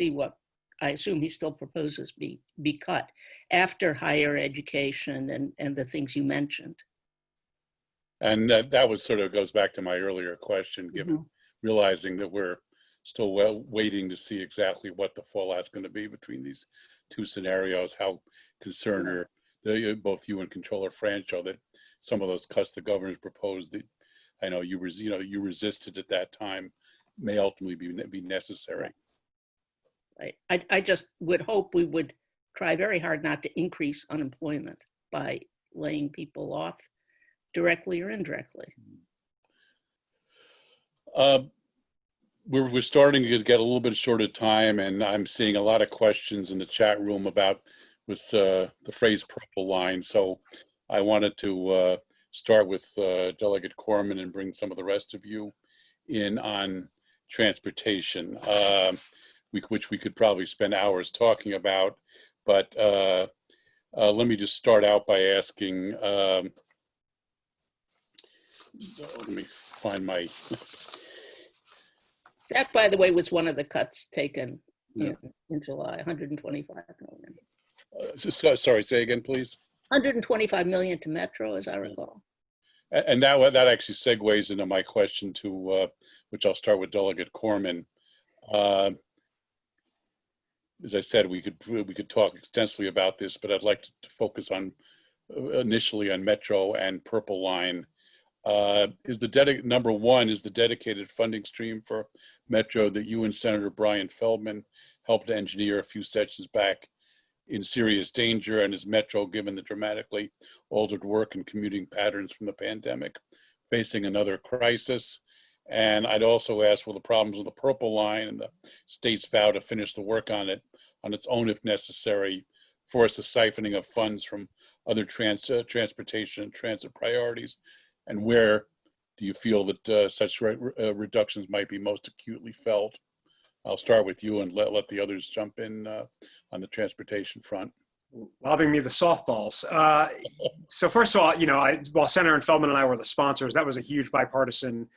what I assume he still proposes be cut after higher education and the things you mentioned. And that was sort of goes back to my earlier question, given realizing that we're still waiting to see exactly what the fallout's going to be between these two scenarios. How concerned are both you and Comptroller Franchot that some of those cuts the governor's proposed, that I know you resisted at that time, may ultimately be necessary. Right. I just would hope we would try very hard not to increase unemployment by laying people off directly or indirectly. We're starting to get a little bit short of time, and I'm seeing a lot of questions in the chat room about with the phrase purple line. So I wanted to start with Delegate Corman and bring some of the rest of you in on transportation, which we could probably spend hours talking about. But let me just start out by asking, let me find my... That, by the way, was one of the cuts taken in July, 125 million. Sorry, say again, please. 125 million to Metro, as I recall. And that actually segues into my question to, which I'll start with Delegate Corman. As I said, we could talk extensively about this, but I'd like to focus on initially on Metro and Purple Line. Number one, is the dedicated funding stream for Metro that you and Senator Brian Feldman helped engineer a few sessions back in serious danger, and is Metro, given the dramatically altered work and commuting patterns from the pandemic, facing another crisis? And I'd also ask, will the problems with the Purple Line and the state's vow to finish the work on it on its own if necessary force a siphoning of funds from other transportation and transit priorities? And where do you feel that such reductions might be most acutely felt? I'll start with you and let the others jump in on the transportation front. Lobbing me the softballs. So first of all, while Senator Feldman and I were the sponsors, that was a huge bipartisan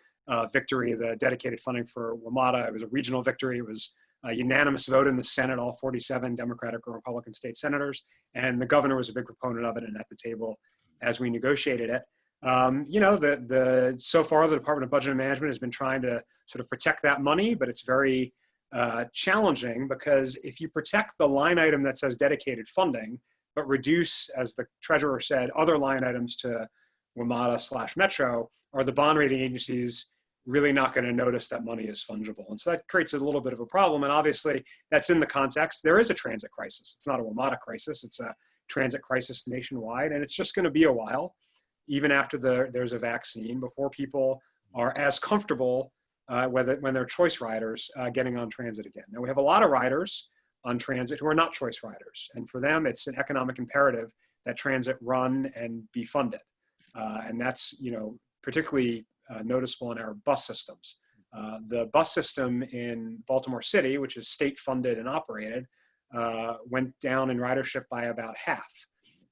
victory, the dedicated funding for WMATA. It was a regional victory. It was a unanimous vote in the Senate, all 47 Democratic or Republican state senators. And the governor was a big proponent of it and at the table as we negotiated it. So far the Department of Budget and Management has been trying to sort of protect that money, but it's very challenging, because if you protect the line item that says dedicated funding, but reduce, as the treasurer said, other line items to WMATA/Metro, or the bond rating agencies really not going to notice that money is fungible. And so that creates a little bit of a problem. And obviously that's in the context, there is a transit crisis. It's not a WMATA crisis, it's a transit crisis nationwide. And it's just going to be a while, even after there's a vaccine, before people are as comfortable when they're choice riders getting on transit again. Now we have a lot of riders on transit who are not choice riders. And for them, it's an economic imperative that transit run and be funded. And that's, particularly noticeable in our bus systems. The bus system in Baltimore City, which is state funded and operated, went down in ridership by about half.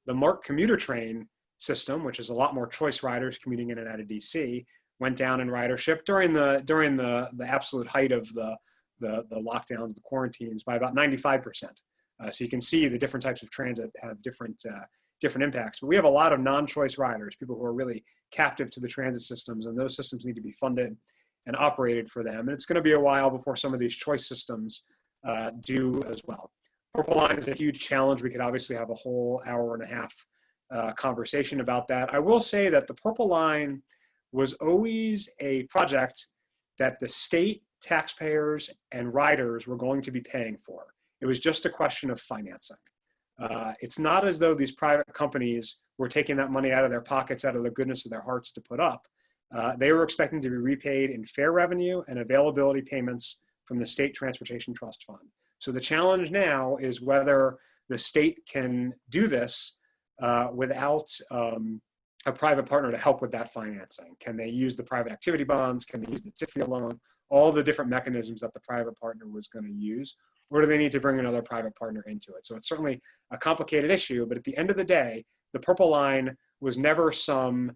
The MARC commuter train system, which is a lot more choice riders commuting in and out of DC, went down in ridership during the absolute height of the lockdowns, the quarantines, by about 95%. So you can see the different types of transit have different impacts. But we have a lot of non-choice riders, people who are really captive to the transit systems, and those systems need to be funded and operated for them. And it's going to be a while before some of these choice systems do as well. Purple Line is a huge challenge. We could obviously have a whole hour and a half conversation about that. I will say that the Purple Line was always a project that the state, taxpayers, and riders were going to be paying for. It was just a question of financing. It's not as though these private companies were taking that money out of their pockets, out of the goodness of their hearts to put up. They were expecting to be repaid in fare revenue and availability payments from the State Transportation Trust Fund. So the challenge now is whether the state can do this without a private partner to help with that financing. Can they use the private activity bonds? Can they use the TIFIA loan? All the different mechanisms that the private partner was going to use, or do they need to bring another private partner into it? So it's certainly a complicated issue, but at the end of the day, the Purple Line was never something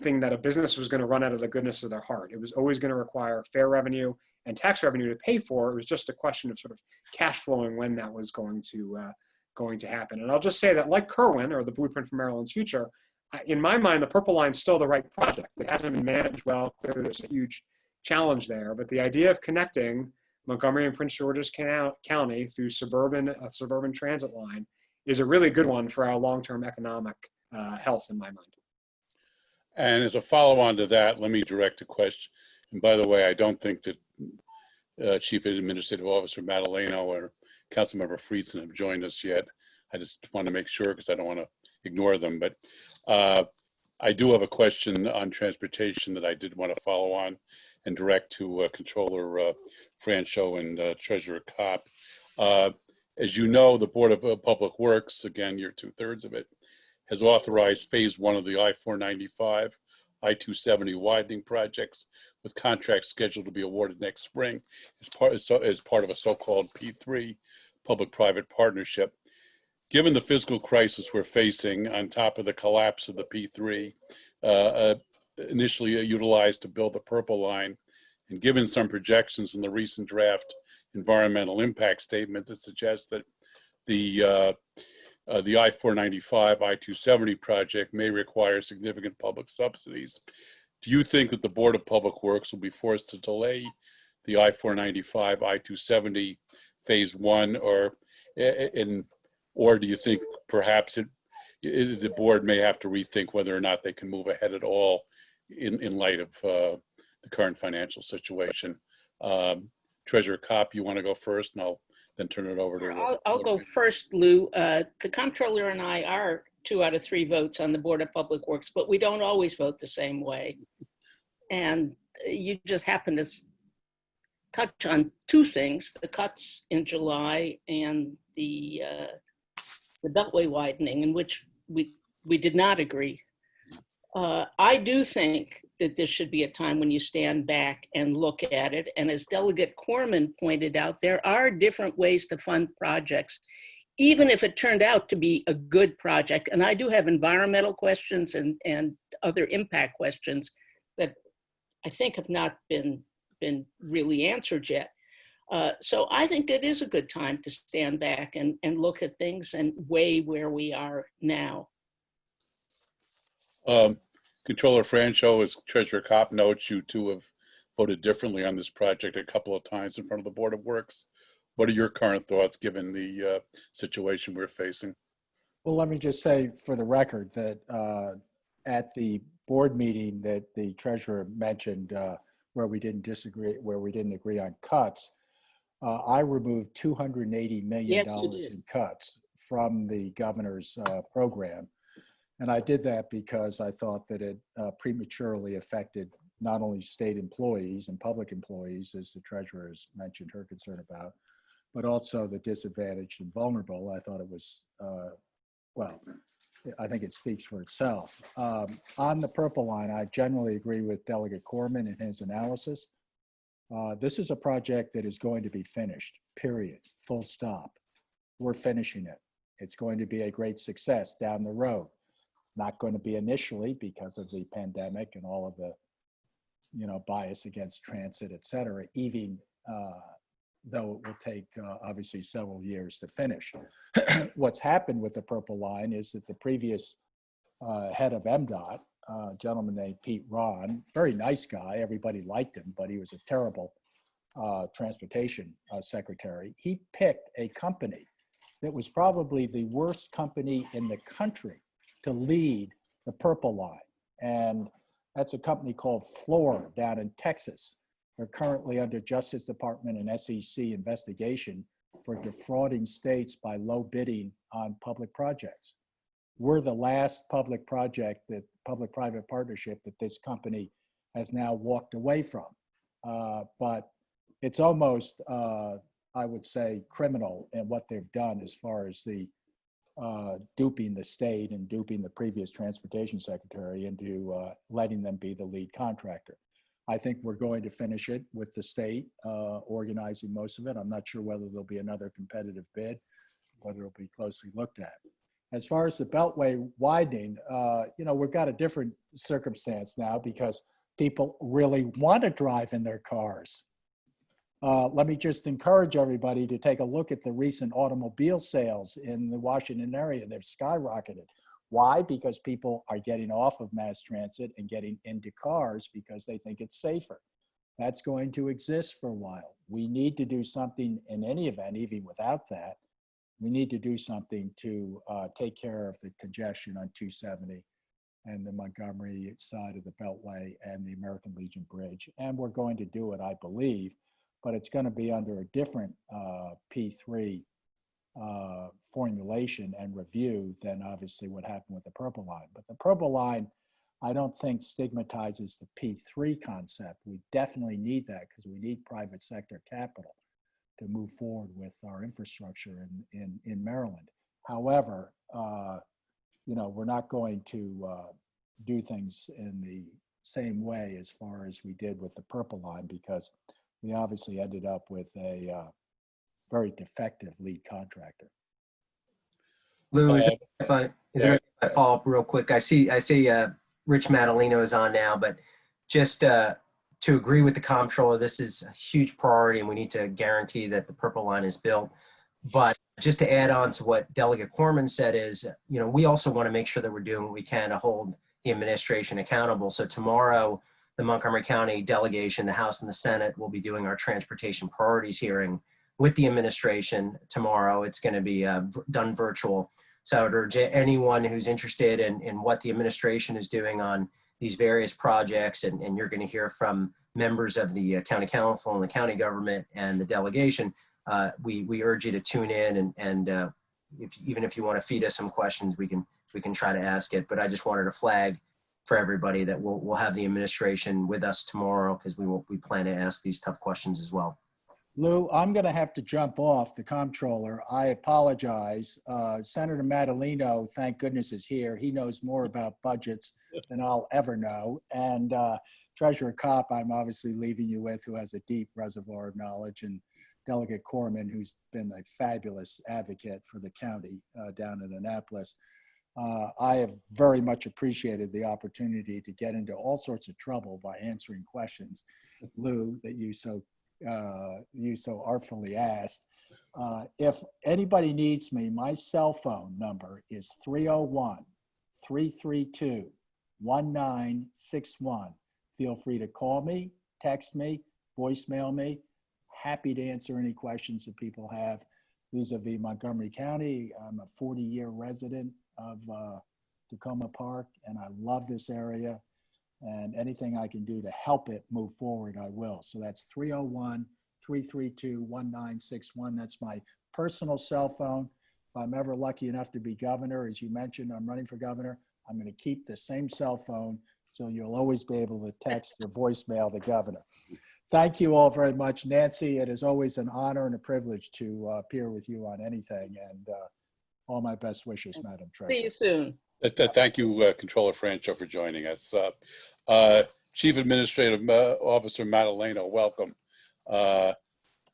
that a business was going to run out of the goodness of their heart. It was always going to require fare revenue and tax revenue to pay for. It was just a question of sort of cash flowing when that was going to happen. And I'll just say that, like Kerwin, or the Blueprint for Maryland's Future, in my mind, the Purple Line's still the right project. It hasn't been managed well. Clearly, there's a huge challenge there. But the idea of connecting Montgomery and Prince George's County through a suburban transit line is a really good one for our long-term economic health, in my mind. And as a follow-on to that, let me direct a question. And by the way, I don't think that Chief Administrative Officer Madeleno or Councilmember Friedson have joined us yet. I just want to make sure because I don't want to ignore them. But I do have a question on transportation that I did want to follow on and direct to Controller Franchot and Treasurer Kopp. As you know, the Board of Public Works, again, you're 2/3 of it, has authorized phase 1 of the I-495, I-270 widening projects with contracts scheduled to be awarded next spring as part of a so-called P3 public-private partnership. Given the fiscal crisis we're facing, on top of the collapse of the P3, initially utilized to build the Purple Line, and given some projections in the recent draft environmental impact statement that suggests that the I-495, I-270 project may require significant public subsidies, do you think that the Board of Public Works will be forced to delay the I-495, I-270 phase 1, or do you think perhaps the board may have to rethink whether or not they can move ahead at all in light of the current financial situation? Treasurer Kopp, you want to go first, and I'll then turn it over to. I'll go first, Lou. The comptroller and I are 2 out of 3 votes on the Board of Public Works, but we don't always vote the same way. And you just happen to touch on 2 things: the cuts in July and the Beltway widening, in which we did not agree. I do think that this should be a time when you stand back and look at it. And as Delegate Corman pointed out, there are different ways to fund projects, even if it turned out to be a good project. And I do have environmental questions and other impact questions that I think have not been really answered yet. So I think it is a good time to stand back and look at things and weigh where we are now. Controller Franchot, as Treasurer Kopp notes, you 2 have voted differently on this project a couple of times in front of the Board of Works. What are your current thoughts given the situation we're facing? Well, let me just say for the record that at the board meeting that the treasurer mentioned, where we didn't agree on cuts, I removed $280 million Yes, you did. in cuts from the governor's program. And I did that because I thought that it prematurely affected not only state employees and public employees, as the treasurer has mentioned her concern about, but also the disadvantaged and vulnerable. I thought it was, well, I think it speaks for itself. On the purple line, I generally agree with Delegate Corman in his analysis. This is a project that is going to be finished, period, full stop. We're finishing it. It's going to be a great success down the road. It's not going to be initially because of the pandemic and all of the, bias against transit, et cetera, even though it will take obviously several years to finish. What's happened with the purple line is that the previous head of MDOT, a gentleman named Pete Ron, very nice guy, everybody liked him, but he was a terrible transportation secretary. He picked a company that was probably the worst company in the country to lead the purple line. And that's a company called Floor down in Texas. They're currently under Justice Department and SEC investigation for defrauding states by low bidding on public projects. We're the last public project, that public-private partnership, that this company has now walked away from. But it's almost, I would say, criminal in what they've done as far as the duping the state and duping the previous transportation secretary into letting them be the lead contractor. I think we're going to finish it with the state organizing most of it. I'm not sure whether there'll be another competitive bid, whether it'll be closely looked at. As far as the Beltway widening, we've got a different circumstance now because people really want to drive in their cars. Let me just encourage everybody to take a look at the recent automobile sales in the Washington area. They've skyrocketed. Why? Because people are getting off of mass transit and getting into cars because they think it's safer. That's going to exist for a while. We need to do something in any event, even without that. We need to do something to take care of the congestion on 270 and the Montgomery side of the Beltway and the American Legion Bridge. And we're going to do it, I believe, but it's going to be under a different P3 formulation and review than obviously what happened with the Purple Line. But the Purple Line, I don't think stigmatizes the P3 concept. We definitely need that because we need private sector capital to move forward with our infrastructure in Maryland. However, we're not going to do things in the same way as far as we did with the Purple Line because we obviously ended up with a very defective lead contractor. Lou, is it okay if I follow up real quick? I see Rich Madeleno is on now, but just to agree with the comptroller, this is a huge priority and we need to guarantee that the Purple Line is built. But just to add on to what Delegate Corman said is, we also want to make sure that we're doing what we can to hold the administration accountable. So tomorrow, the Montgomery County delegation, the House and the Senate, will be doing our transportation priorities hearing with the administration tomorrow. It's going to be done virtual. So I would urge anyone who's interested in what the administration is doing on these various projects, and you're going to hear from members of the county council and the county government and the delegation, we urge you to tune in and even if you want to feed us some questions, we can try to ask it. But I just wanted to flag for everybody that we'll have the administration with us tomorrow because we plan to ask these tough questions as well. Lou, I'm going to have to jump off, the comptroller. I apologize. Senator Madeleno, thank goodness, is here. He knows more about budgets than I'll ever know. And Treasurer Kopp, I'm obviously leaving you with, who has a deep reservoir of knowledge, and Delegate Corman, who's been a fabulous advocate for the county down in Annapolis. I have very much appreciated the opportunity to get into all sorts of trouble by answering questions, Lou, that you so artfully asked. If anybody needs me, my cell phone number is 301-332-1961. Feel free to call me, text me, voicemail me. Happy to answer any questions that people have vis-a-vis Montgomery County. I'm a 40-year resident of Tacoma Park, and I love this area. And anything I can do to help it move forward, I will. So that's 301-332-1961. That's my personal cell phone. If I'm ever lucky enough to be governor, as you mentioned, I'm running for governor, I'm going to keep the same cell phone, so you'll always be able to text or voicemail the governor. Thank you all very much. Nancy, it is always an honor and a privilege to appear with you on anything, and all my best wishes, Madam Treasurer. See you soon. Thank you, Controller Franchot, for joining us. Chief Administrative Officer Madeleno, welcome. And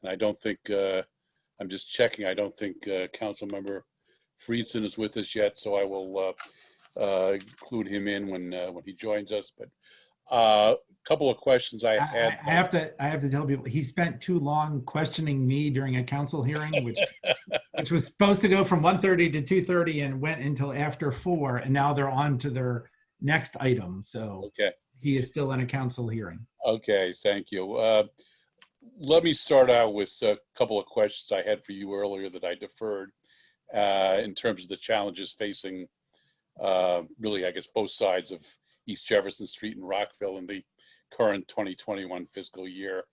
I don't think, I'm just checking, I don't think Councilmember Friedson is with us yet, so I will include him in when he joins us. But a couple of questions I had. I have to tell people he spent too long questioning me during a council hearing, which was supposed to go from 1:30 to 2:30 and went until after 4, and now they're on to their next item. So Okay. He is still in a council hearing. Okay, thank you. Let me start out with a couple of questions I had for you earlier that I deferred in terms of the challenges facing really, I guess, both sides of East Jefferson Street and Rockville in the current 2021 fiscal year.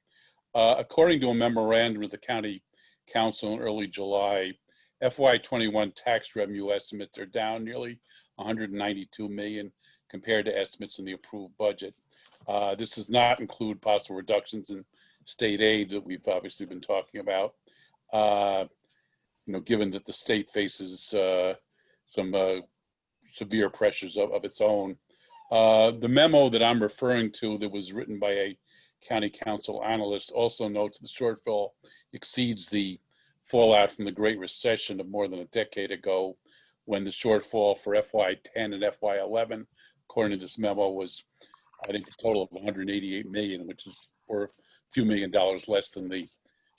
According to a memorandum of the County Council in early July, FY21 tax revenue estimates are down nearly $192 million compared to estimates in the approved budget. This does not include possible reductions in state aid that we've obviously been talking about. Given that the state faces some severe pressures of its own. The memo that I'm referring to that was written by a county council analyst also notes the shortfall exceeds the fallout from the Great Recession of more than a decade ago, when the shortfall for FY10 and FY11, according to this memo, was, I think, a total of $188 million, which is for a few $1 million less than the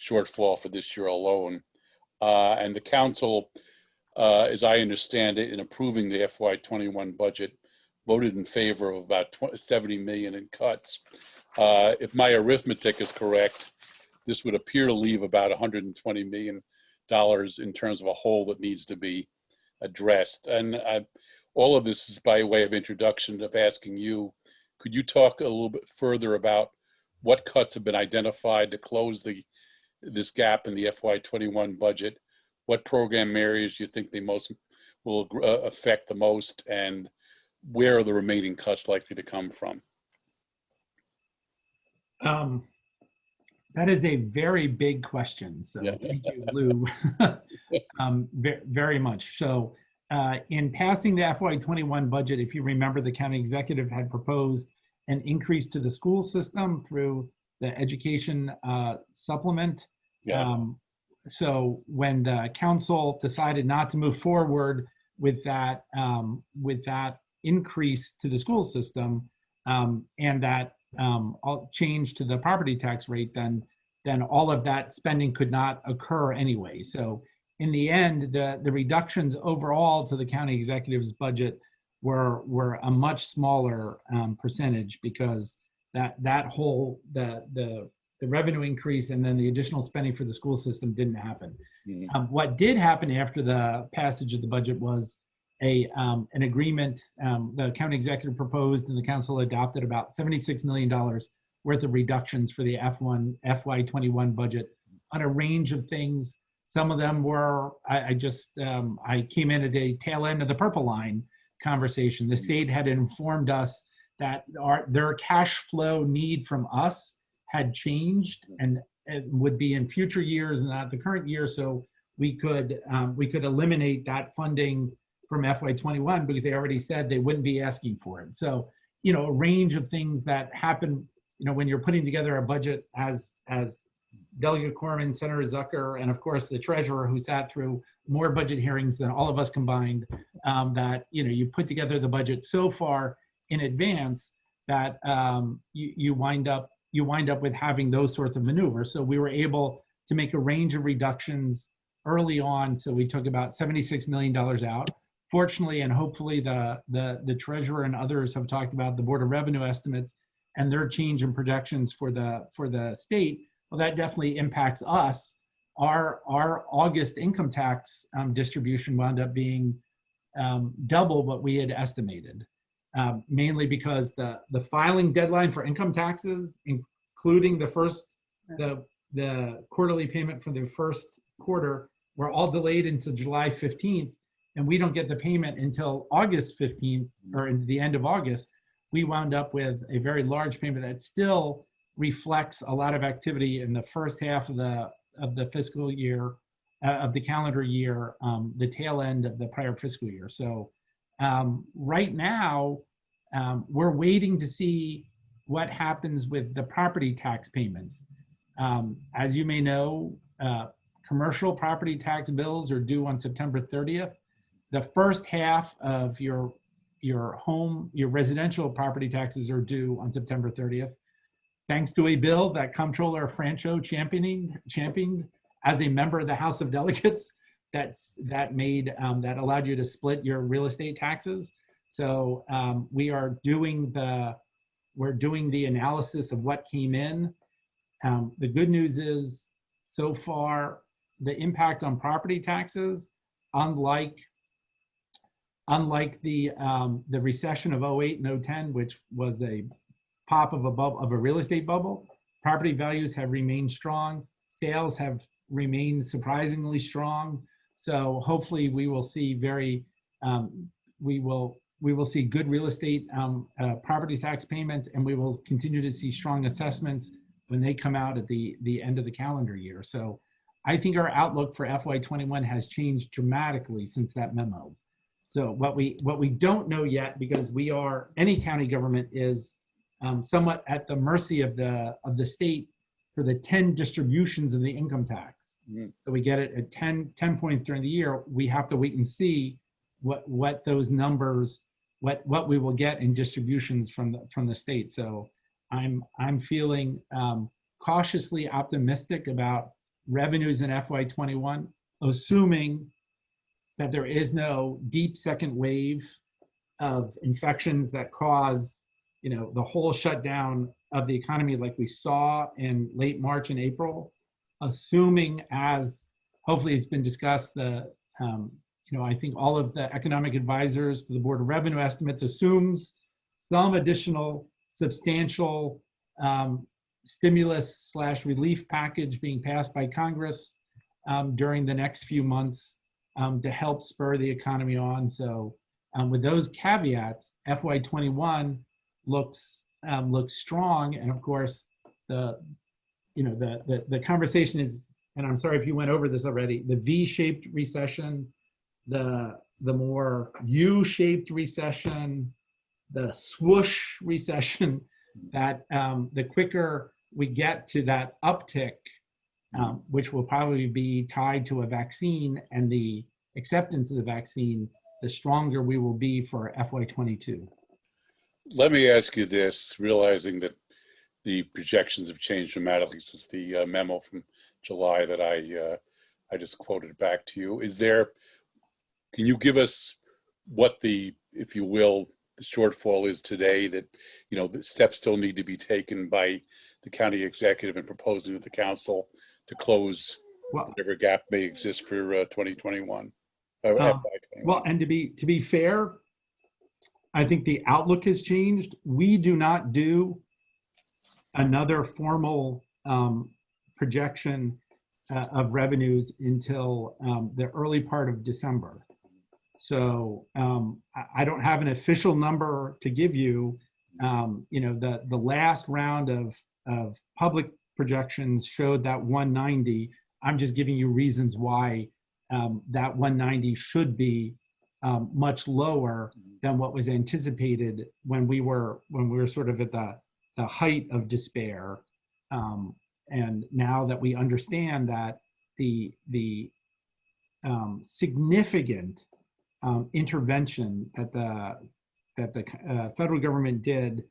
shortfall for this year alone. And the council, as I understand it, in approving the FY21 budget, voted in favor of about $70 million in cuts. If my arithmetic is correct, this would appear to leave about $120 million in terms of a hole that needs to be addressed. And all of this is by way of introduction of asking you, could you talk a little bit further about what cuts have been identified to close this gap in the FY21 budget? What program areas you think they most will affect the most, and where are the remaining cuts likely to come from? That is a very big question. So Yeah. Thank you, Lou, very much. So in passing the FY21 budget, if you remember, the county executive had proposed an increase to the school system through the education supplement. Yeah. So when the council decided not to move forward with that increase to the school system and that change to the property tax rate, then all of that spending could not occur anyway. So in the end, the reductions overall to the county executive's budget were a much smaller percentage, because that whole the revenue increase and then the additional spending for the school system didn't happen. Mm-hmm. What did happen after the passage of the budget was an agreement. The county executive proposed and the council adopted about $76 million worth of reductions for the FY21 budget on a range of things. Some of them were, I came in at the tail end of the purple line conversation. The state had informed us that their cash flow need from us had changed and it would be in future years and not the current year. So we could eliminate that funding from FY21 because they already said they wouldn't be asking for it. So, a range of things that happen, when you're putting together a budget as Delegate Corman, Senator Zucker, and of course the treasurer, who sat through more budget hearings than all of us combined, that, you put together the budget so far in advance that you wind up with having those sorts of maneuvers. So we were able to make a range of reductions early on. So we took about $76 million out. Fortunately, and hopefully the treasurer and others have talked about the Board of Revenue estimates and their change in projections for the state. Well, that definitely impacts us. Our August income tax distribution wound up being double what we had estimated. mainly because the filing deadline for income taxes, including the quarterly payment for the first quarter, were all delayed until July 15th, and we don't get the payment until August 15th or in the end of August. We wound up with a very large payment that still reflects a lot of activity in the first half of the fiscal year, of the calendar year, the tail end of the prior fiscal year. So right now, we're waiting to see what happens with the property tax payments. As you may know, commercial property tax bills are due on September 30th. The first half of your residential property taxes are due on September 30th. Thanks to a bill that Comptroller Franchot championed as a member of the House of Delegates, that allowed you to split your real estate taxes. So we're doing the analysis of what came in. The good news is, so far, the impact on property taxes, unlike the recession of 08 and 010, which was a pop of a real estate bubble, property values have remained strong. Sales have remained surprisingly strong. So hopefully we will see we will see good real estate property tax payments, and we will continue to see strong assessments when they come out at the end of the calendar year. So I think our outlook for FY21 has changed dramatically since that memo. So what we don't know yet, because any county government is somewhat at the mercy of the state for the 10 distributions of the income tax. So we get it at 10 points during the year. We have to wait and see what those numbers, what we will get in distributions from the state. So I'm feeling cautiously optimistic about revenues in FY21, assuming that there is no deep second wave of infections that cause, the whole shutdown of the economy like we saw in late March and April. Assuming, as hopefully it's been discussed, I think all of the economic advisors to the Board of Revenue Estimates assumes some additional substantial stimulus/relief package being passed by Congress during the next few months to help spur the economy on. So with those caveats, FY21 looks strong, and of course the conversation is, and I'm sorry if you went over this already, the V-shaped recession, the more U-shaped recession, the swoosh recession, that the quicker we get to that uptick, which will probably be tied to a vaccine and the acceptance of the vaccine, the stronger we will be for FY22. Let me ask you this, realizing that the projections have changed dramatically since the memo from July that I just quoted back to you. Can you give us what if you will, the shortfall is today, that, the steps still need to be taken by the county executive and proposing to the council to close whatever gap may exist for 2021? Well, and to be fair, I think the outlook has changed. We do not do another formal projection of revenues until the early part of December. So I don't have an official number to give you. The last round of public projections showed that 190. I'm just giving you reasons why that 190 should be much lower than what was anticipated when we were sort of at the height of despair. And now that we understand that the significant intervention that the federal government did,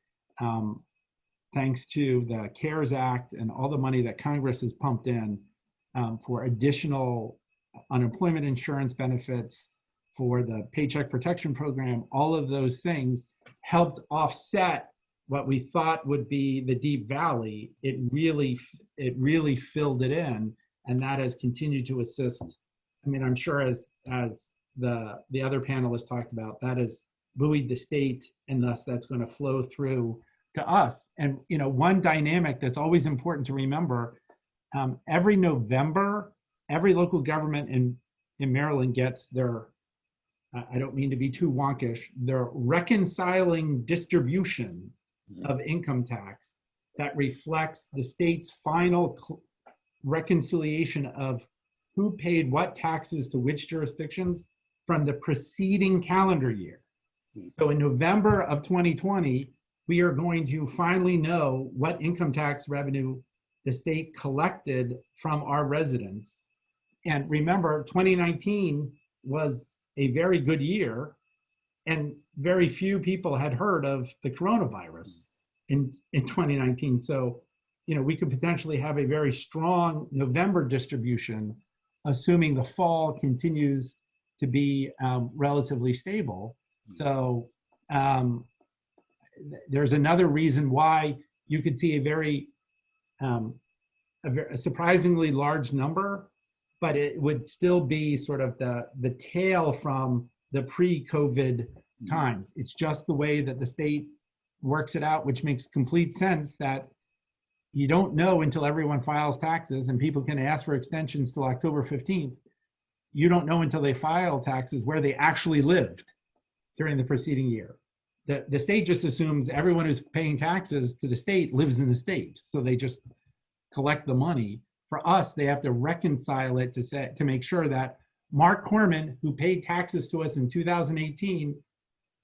thanks to the CARES Act and all the money that Congress has pumped in for additional unemployment insurance benefits, for the Paycheck Protection Program, all of those things helped offset what we thought would be the deep valley. It really filled it in, and that has continued to assist. I mean, I'm sure as the other panelists talked about, buoyed the state, and thus that's going to flow through to us. And one dynamic that's always important to remember, every November, every local government in Maryland gets their, I don't mean to be too wonkish, their reconciling distribution of income tax that reflects the state's final reconciliation of who paid what taxes to which jurisdictions from the preceding calendar year. So in November of 2020, we are going to finally know what income tax revenue the state collected from our residents. And remember, 2019 was a very good year, and very few people had heard of the coronavirus in 2019. So, we could potentially have a very strong November distribution, assuming the fall continues to be relatively stable. So there's another reason why you could see a very surprisingly large number, but it would still be sort of the tail from the pre-COVID times. It's just the way that the state works it out, which makes complete sense, that you don't know until everyone files taxes, and people can ask for extensions till October 15th. You don't know until they file taxes where they actually lived during the preceding year. The state just assumes everyone who's paying taxes to the state lives in the state, so they just collect the money. For us, they have to reconcile it to make sure that Mark Corman, who paid taxes to us in 2018,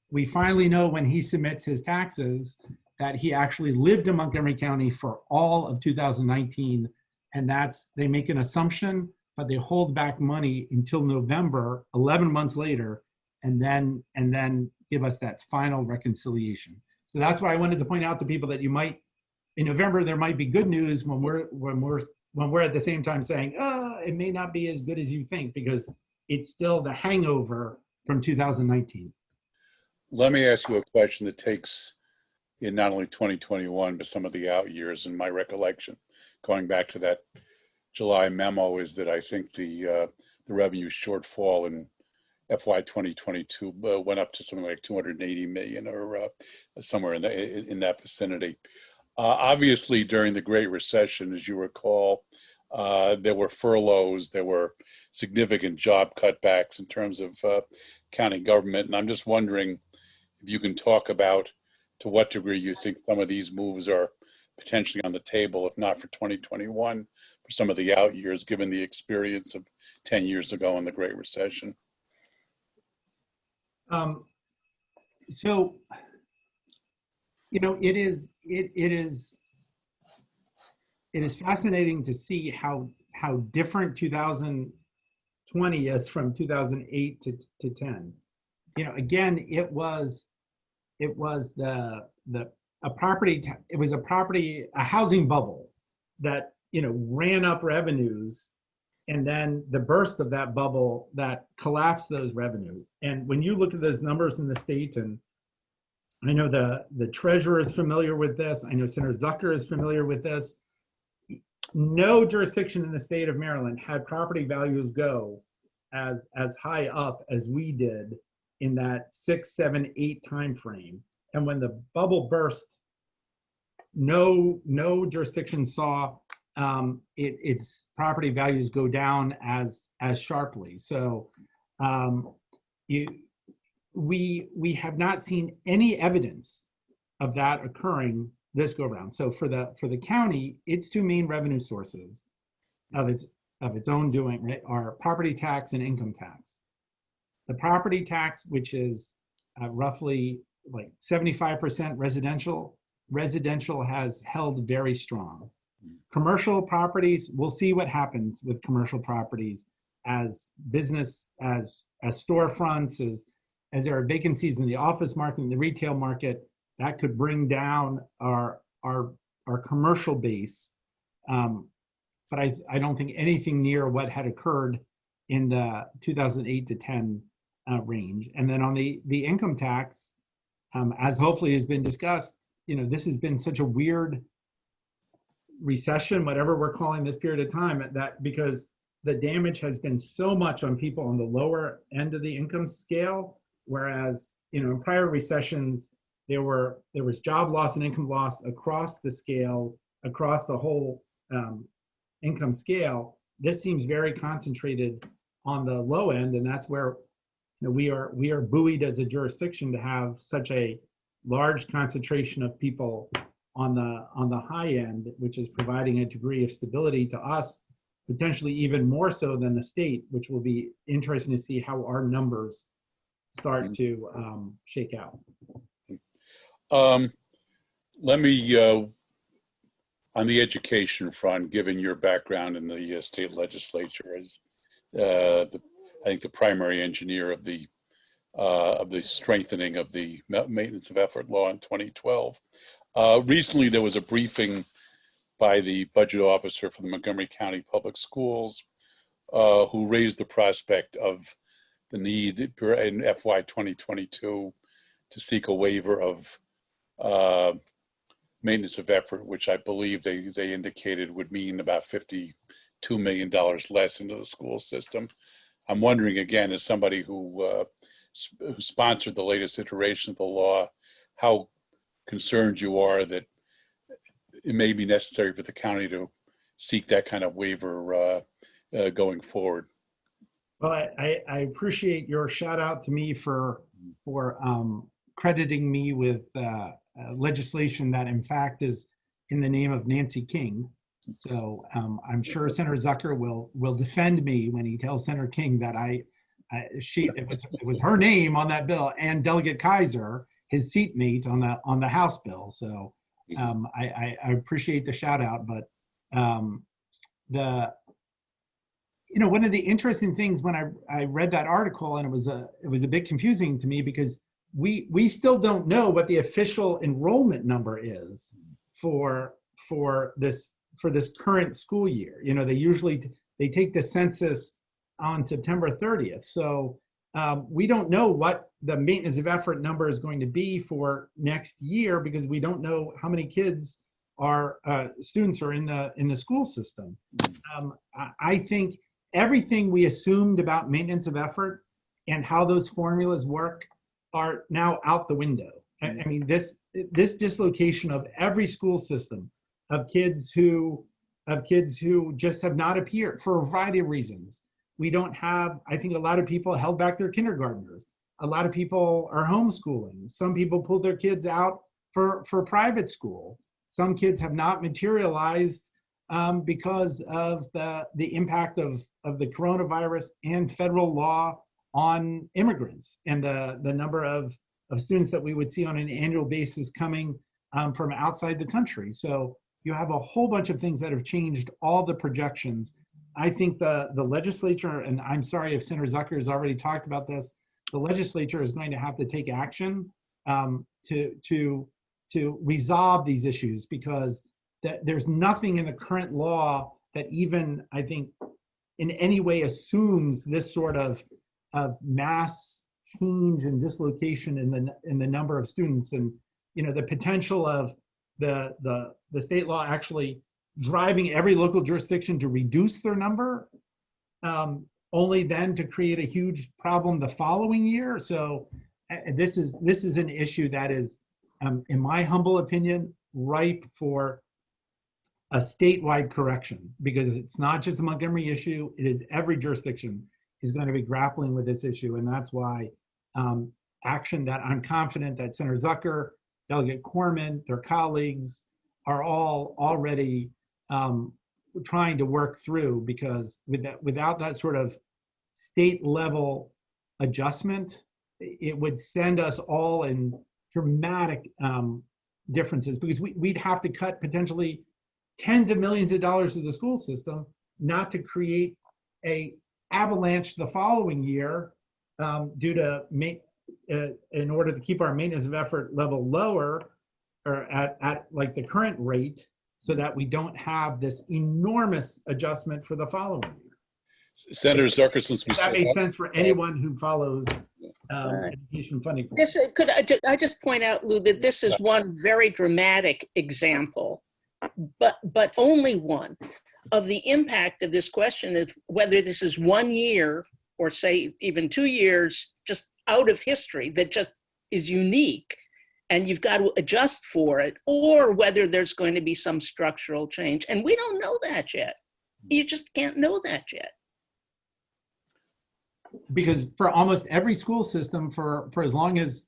we finally know when he submits his taxes that he actually lived in Montgomery County for all of 2019. And they make an assumption, but they hold back money until November, 11 months later, and then give us that final reconciliation. So that's why I wanted to point out to people that in November, there might be good news when we're at the same time saying, it may not be as good as you think, because it's still the hangover from 2019. Let me ask you a question that takes in not only 2021, but some of the out years. In my recollection, going back to that July memo, is that I think the revenue shortfall in FY 2022 went up to something like 280 million or somewhere in that vicinity. Obviously, during the Great Recession, as you recall, there were furloughs, there were significant job cutbacks in terms of county government. And I'm just wondering if you can talk about to what degree you think some of these moves are potentially on the table, if not for 2021, for some of the out years, given the experience of 10 years ago in the Great Recession. So, it is fascinating to see how different 2020 is from 2008 to 10. Again, it was a housing bubble that ran up revenues, and then the burst of that bubble that collapsed those revenues. And when you look at those numbers in the state, and I know the treasurer is familiar with this, I know Senator Zucker is familiar with this, no jurisdiction in the state of Maryland had property values go as high up as we did in that 6, 7, 8 time frame. And when the bubble burst, no jurisdiction saw its property values go down as sharply. So we have not seen any evidence of that occurring this go around. So for the county, its two main revenue sources of its own doing, right, are property tax and income tax. The property tax, which is roughly like 75% residential has held very strong. Commercial properties, we'll see what happens with commercial properties as business, as storefronts, as there are vacancies in the office market, in the retail market, that could bring down our commercial base. But I don't think anything near what had occurred in the 2008 to 10 range. And then on the income tax, as hopefully has been discussed, this has been such a weird recession, whatever we're calling this period of time, that because the damage has been so much on people on the lower end of the income scale, whereas in prior recessions, there was job loss and income loss across the scale, across the whole income scale. This seems very concentrated on the low end, and that's where we are buoyed as a jurisdiction to have such a large concentration of people on the high end, which is providing a degree of stability to us, potentially even more so than the state, which will be interesting to see how our numbers start to shake out. Let me, on the education front, given your background in the state legislature as I think the primary engineer of the strengthening of the maintenance of effort law in 2012. Recently, there was a briefing by the budget officer for the Montgomery County Public Schools who raised the prospect of the need in FY 2022 to seek a waiver of maintenance of effort, which I believe they indicated would mean about $52 million less into the school system. I'm wondering, again, as somebody who sponsored the latest iteration of the law, how concerned you are that it may be necessary for the county to seek that kind of waiver going forward. Well, I appreciate your shout out to me for crediting me with legislation that in fact is in the name of Nancy King. So I'm sure Senator Zucker will defend me when he tells Senator King that it was her name on that bill, and Delegate Kaiser, his seatmate on the House bill. So I appreciate the shout out, but one of the interesting things when I read that article, and it was a bit confusing to me because we still don't know what the official enrollment number is for this current school year. They take the census on September 30th. So we don't know what the maintenance of effort number is going to be for next year because we don't know how many kids students are in the school system. I think everything we assumed about maintenance of effort and how those formulas work are now out the window. I mean, this dislocation of every school system of kids who just have not appeared for a variety of reasons. We don't have, I think a lot of people held back their kindergartners. A lot of people are homeschooling. Some people pulled their kids out for private school. Some kids have not materialized because of the impact of the coronavirus and federal law on immigrants and the number of students that we would see on an annual basis coming from outside the country. So you have a whole bunch of things that have changed all the projections. I think the legislature, and I'm sorry if Senator Zucker has already talked about this, the legislature is going to have to take action to resolve these issues because there's nothing in the current law that even, I think, in any way assumes this sort of mass change and dislocation in the number of students, and the potential of the state law actually driving every local jurisdiction to reduce their number, only then to create a huge problem the following year. So this is an issue that is, in my humble opinion, ripe for a statewide correction, because it's not just the Montgomery issue, it is every jurisdiction is going to be grappling with this issue. And that's why action that I'm confident that Senator Zucker, Delegate Corman, their colleagues are all already trying to work through, because without that sort of state level adjustment, it would send us all in dramatic differences, because we'd have to cut potentially tens of millions of dollars to the school system, not to create a avalanche the following year in order to keep our maintenance of effort level lower or at like the current rate, so that we don't have this enormous adjustment for the following year. Senator Zucker, since that made sense for anyone who follows education funding. Could I just point out, Lou, that this is one very dramatic example, but only one, of the impact of this question of whether this is 1 year or say even 2 years just out of history that just is unique and you've got to adjust for it, or whether there's going to be some structural change. And we don't know that yet. You just can't know that yet. Because for almost every school system, for as long as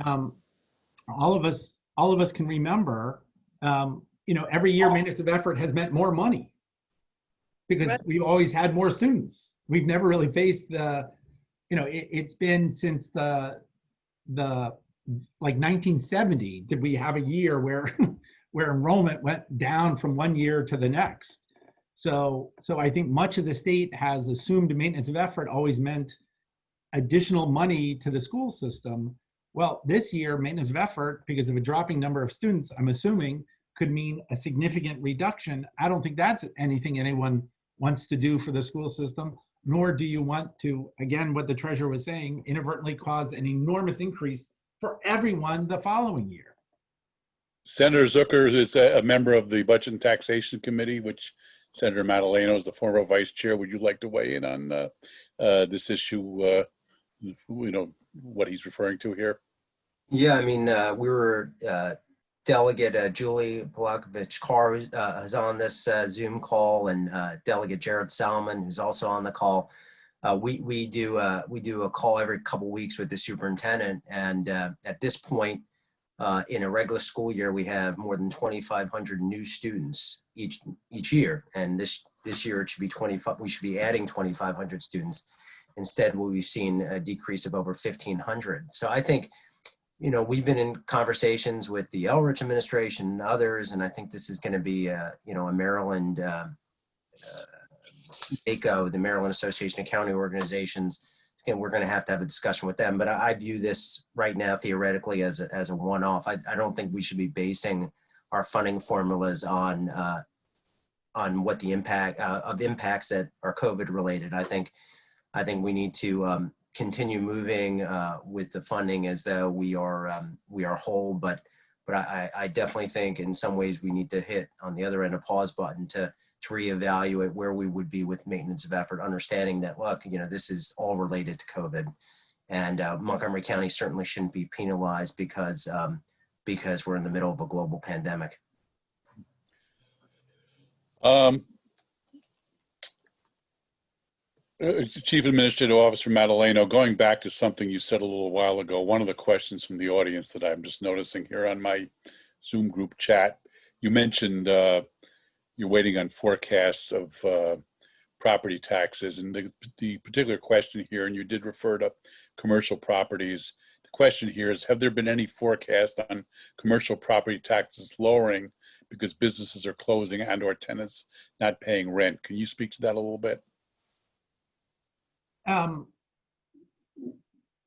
all of us can remember, every year maintenance of effort has meant more money because Right. we've always had more students. We've never really faced it's been since the like 1970 did we have a year where where enrollment went down from one year to the next. So I think much of the state has assumed maintenance of effort always meant additional money to the school system. Well, this year, maintenance of effort, because of a dropping number of students, I'm assuming, could mean a significant reduction. I don't think that's anything anyone wants to do for the school system, nor do you want to, again, what the treasurer was saying, inadvertently cause an enormous increase for everyone the following year. Senator Zucker is a member of the Budget and Taxation Committee, which Senator Madeleno is the former vice chair. Would you like to weigh in on this issue, what he's referring to here? Yeah, I mean, we were Delegate Julie Polakovich-Carr is on this Zoom call, and Delegate Jared Salmon, who's also on the call. We do a call every couple weeks with the superintendent, and at this point in a regular school year, we have more than 2,500 new students each year, and this year it should be 25. We should be adding 2,500 students. Instead, we've seen a decrease of over 1,500. So I think, we've been in conversations with the Elrich administration and others, and I think this is going to be, a Maryland, ACO, the Maryland Association of County Organizations. Again, we're going to have a discussion with them, but I view this right now theoretically as a one-off. I don't think we should be basing our funding formulas on what the impacts that are COVID related. I think we need to continue moving with the funding as though we are whole, but I definitely think in some ways we need to hit on the other end a pause button to reevaluate where we would be with maintenance of effort, understanding that, look, this is all related to COVID, and Montgomery County certainly shouldn't be penalized because we're in the middle of a global pandemic. Chief Administrative Officer Madeleno, going back to something you said a little while ago, one of the questions from the audience that I'm just noticing here on my Zoom group chat, you mentioned you're waiting on forecasts of property taxes, and the particular question here, and you did refer to commercial properties. The question here is, have there been any forecast on commercial property taxes lowering because businesses are closing and/or tenants not paying rent? Can you speak to that a little bit?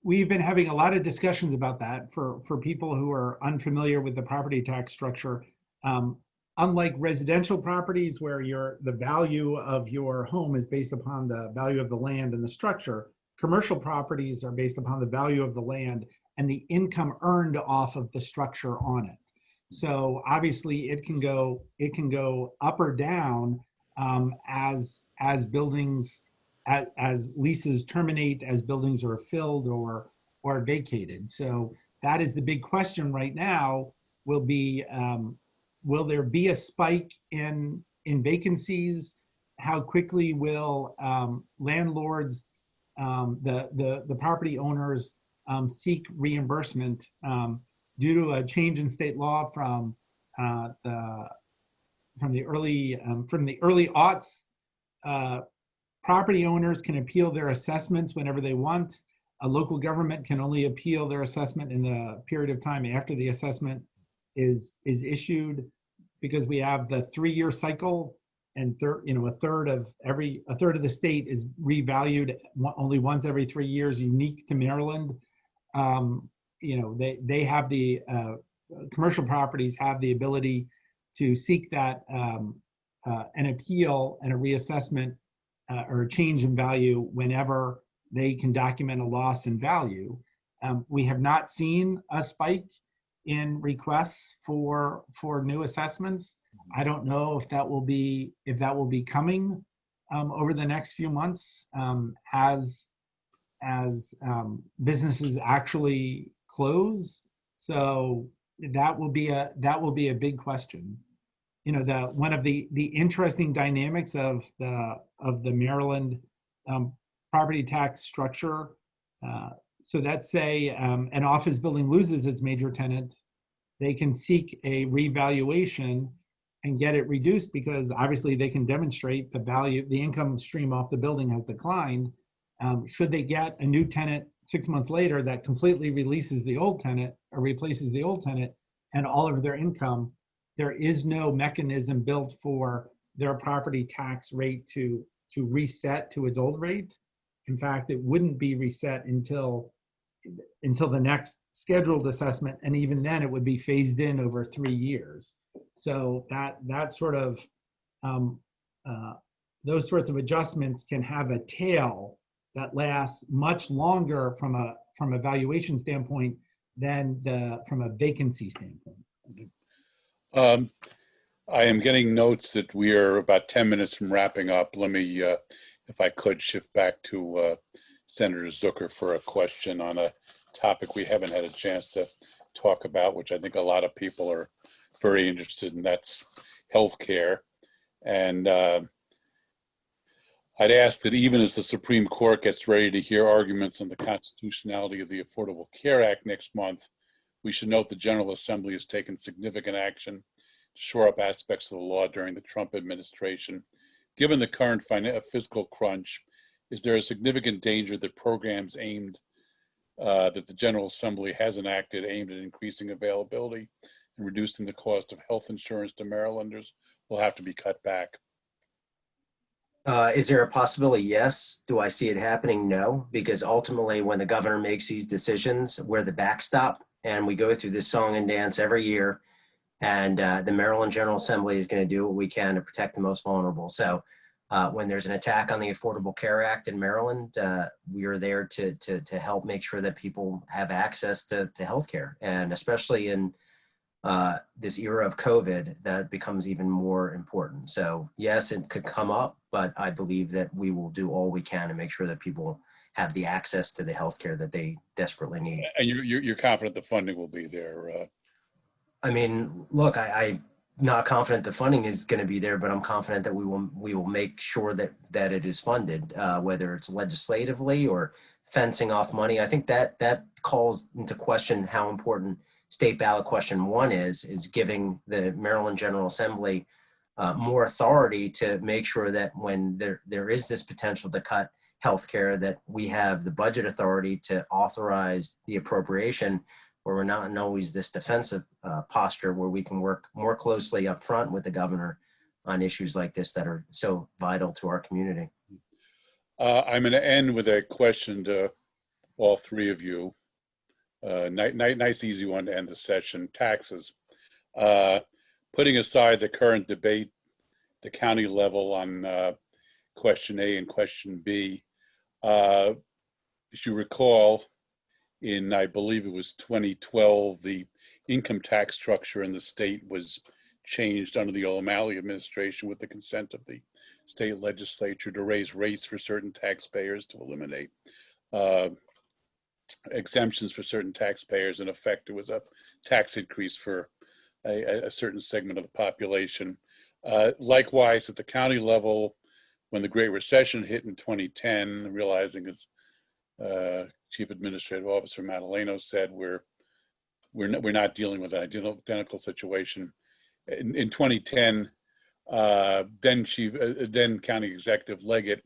We've been having a lot of discussions about that for people who are unfamiliar with the property tax structure. Unlike residential properties where the value of your home is based upon the value of the land and the structure, commercial properties are based upon the value of the land and the income earned off of the structure on it. So obviously it can go up or down as buildings, as leases terminate, as buildings are filled or vacated. So that is the big question right now. Will there be a spike in vacancies? How quickly will landlords, the property owners, seek reimbursement due to a change in state law from the early aughts? Property owners can appeal their assessments whenever they want. A local government can only appeal their assessment in the period of time after the assessment is issued, because we have the 3-year cycle, and a third of the state is revalued only once every 3 years, unique to Maryland. They have the commercial properties have the ability to seek that an appeal and a reassessment or a change in value whenever they can document a loss in value. We have not seen a spike in requests for new assessments. I don't know if that will be coming over the next few months as businesses actually close. So that will be a big question. You know, one of the interesting dynamics of the Maryland property tax structure. So let's say an office building loses its major tenant, they can seek a revaluation and get it reduced because obviously they can demonstrate the value, the income stream off the building has declined. Should they get a new tenant 6 months later that completely releases the old tenant or replaces the old tenant and all of their income, there is no mechanism built for their property tax rate to reset to its old rate. In fact, it wouldn't be reset until the next scheduled assessment, and even then it would be phased in over 3 years. So that sort of those sorts of adjustments can have a tail that lasts much longer from a valuation standpoint than from a vacancy standpoint. I am getting notes that we are about 10 minutes from wrapping up. Let me, if I could, shift back to Senator Zucker for a question on a topic we haven't had a chance to talk about, which I think a lot of people are very interested in. That's healthcare. And I'd ask that even as the Supreme Court gets ready to hear arguments on the constitutionality of the Affordable Care Act next month, we should note the General Assembly has taken significant action to shore up aspects of the law during the Trump administration. Given the current fiscal crunch, is there a significant danger that programs aimed that the General Assembly has enacted aimed at increasing availability and reducing the cost of health insurance to Marylanders will have to be cut back? Is there a possibility? Yes. Do I see it happening? No, because ultimately when the governor makes these decisions, we're the backstop, and we go through this song and dance every year. And the Maryland General Assembly is going to do what we can to protect the most vulnerable. So when there's an attack on the Affordable Care Act in Maryland, we are there to help make sure that people have access to healthcare. And especially in this era of COVID, that becomes even more important. So yes, it could come up, but I believe that we will do all we can to make sure that people have the access to the healthcare that they desperately need. And you're confident the funding will be there? I mean, look, I'm not confident the funding is going to be there, but I'm confident that we will make sure that it is funded, whether it's legislatively or fencing off money. I think that calls into question how important State Ballot Question 1 is giving the Maryland General Assembly more authority to make sure that when there is this potential to cut healthcare, that we have the budget authority to authorize the appropriation, where we're not in always this defensive posture, where we can work more closely up front with the governor on issues like this that are so vital to our community. I'm going to end with a question to all three of you. Nice, easy one to end the session. Taxes. Putting aside the current debate, the county level on question A and question B, as you recall, in, I believe it was 2012, the income tax structure in the state was changed under the O'Malley administration with the consent of the state legislature to raise rates for certain taxpayers, to eliminate exemptions for certain taxpayers. In effect, it was a tax increase for a certain segment of the population. Likewise, at the county level, when the Great Recession hit in 2010, realizing as Chief Administrative Officer Madeleno said, we're not dealing with an identical situation. In 2010, then County Executive Leggett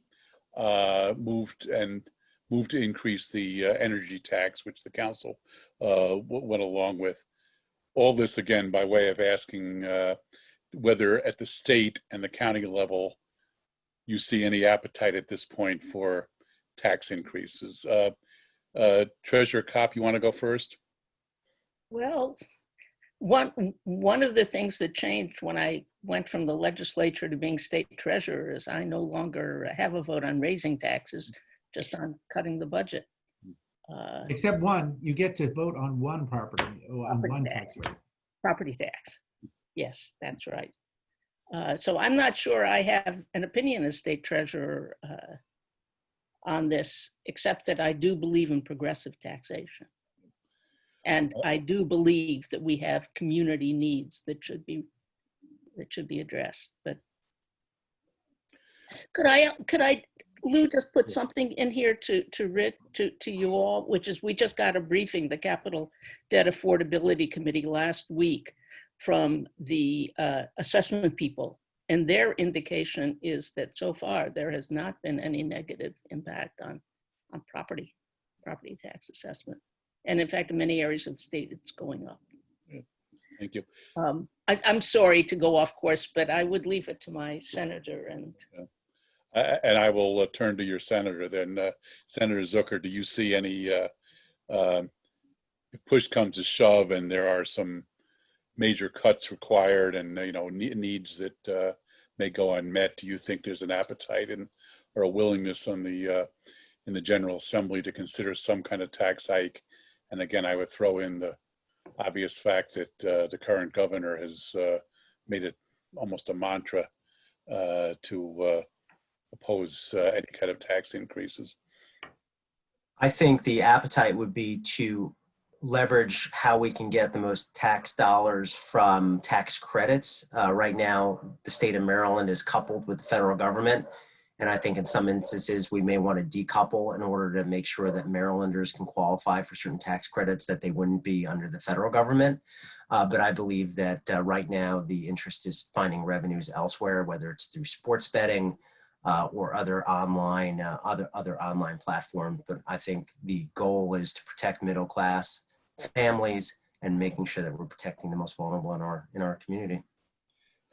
moved to increase the energy tax, which the council went along with. All this again by way of asking whether at the state and the county level you see any appetite at this point for tax increases. Treasurer Kopp, you want to go first? Well, one of the things that changed when I went from the legislature to being state treasurer is I no longer have a vote on raising taxes, just on cutting the budget. Except one, you get to vote on one property, on one tax rate. Property tax. Yes, that's right. So I'm not sure I have an opinion as state treasurer on this, except that I do believe in progressive taxation. And I do believe that we have community needs that should be addressed. But could I, Lou, just put something in here to you all, which is, we just got a briefing, the Capital Debt Affordability Committee last week from the assessment people. And their indication is that so far there has not been any negative impact on property tax assessment. And in fact, in many areas of the state, it's going up. Thank you. I'm sorry to go off course, but I would leave it to my senator. And And I will turn to your senator then. Senator Zucker, do you see any, if push comes to shove and there are some major cuts required and needs that may go unmet, do you think there's an appetite or a willingness on the in the General Assembly to consider some kind of tax hike? And again, I would throw in the obvious fact that the current governor has made it almost a mantra to oppose any kind of tax increases. I think the appetite would be to leverage how we can get the most tax dollars from tax credits. Right now, the state of Maryland is coupled with the federal government. And I think in some instances, we may want to decouple in order to make sure that Marylanders can qualify for certain tax credits that they wouldn't be under the federal government. But I believe that right now, the interest is finding revenues elsewhere, whether it's through sports betting or other online platforms. But I think the goal is to protect middle class families and making sure that we're protecting the most vulnerable in our community.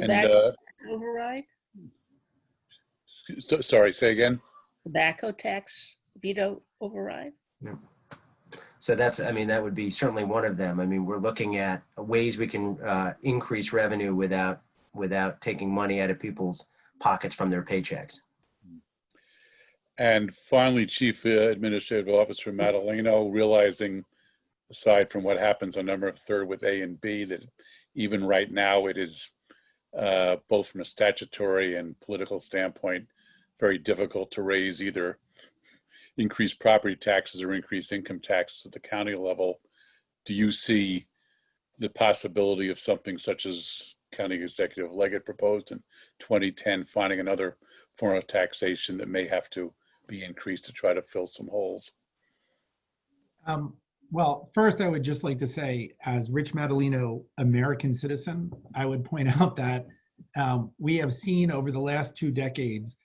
tobacco tax override? So, sorry, say again? Tobacco tax veto override? Yeah. So that would be certainly one of them. I mean, we're looking at ways we can increase revenue without taking money out of people's pockets from their paychecks. And finally, Chief Administrative Officer Madeleno, realizing, aside from what happens on number of third with A and B, that even right now it is both from a statutory and political standpoint very difficult to raise either increased property taxes or increased income taxes at the county level. Do you see the possibility of something such as County Executive Leggett proposed in 2010, finding another form of taxation that may have to be increased to try to fill some holes? Well, first, I would just like to say, as Rich Madeleno, American citizen, I would point out that we have seen over the last 2 decades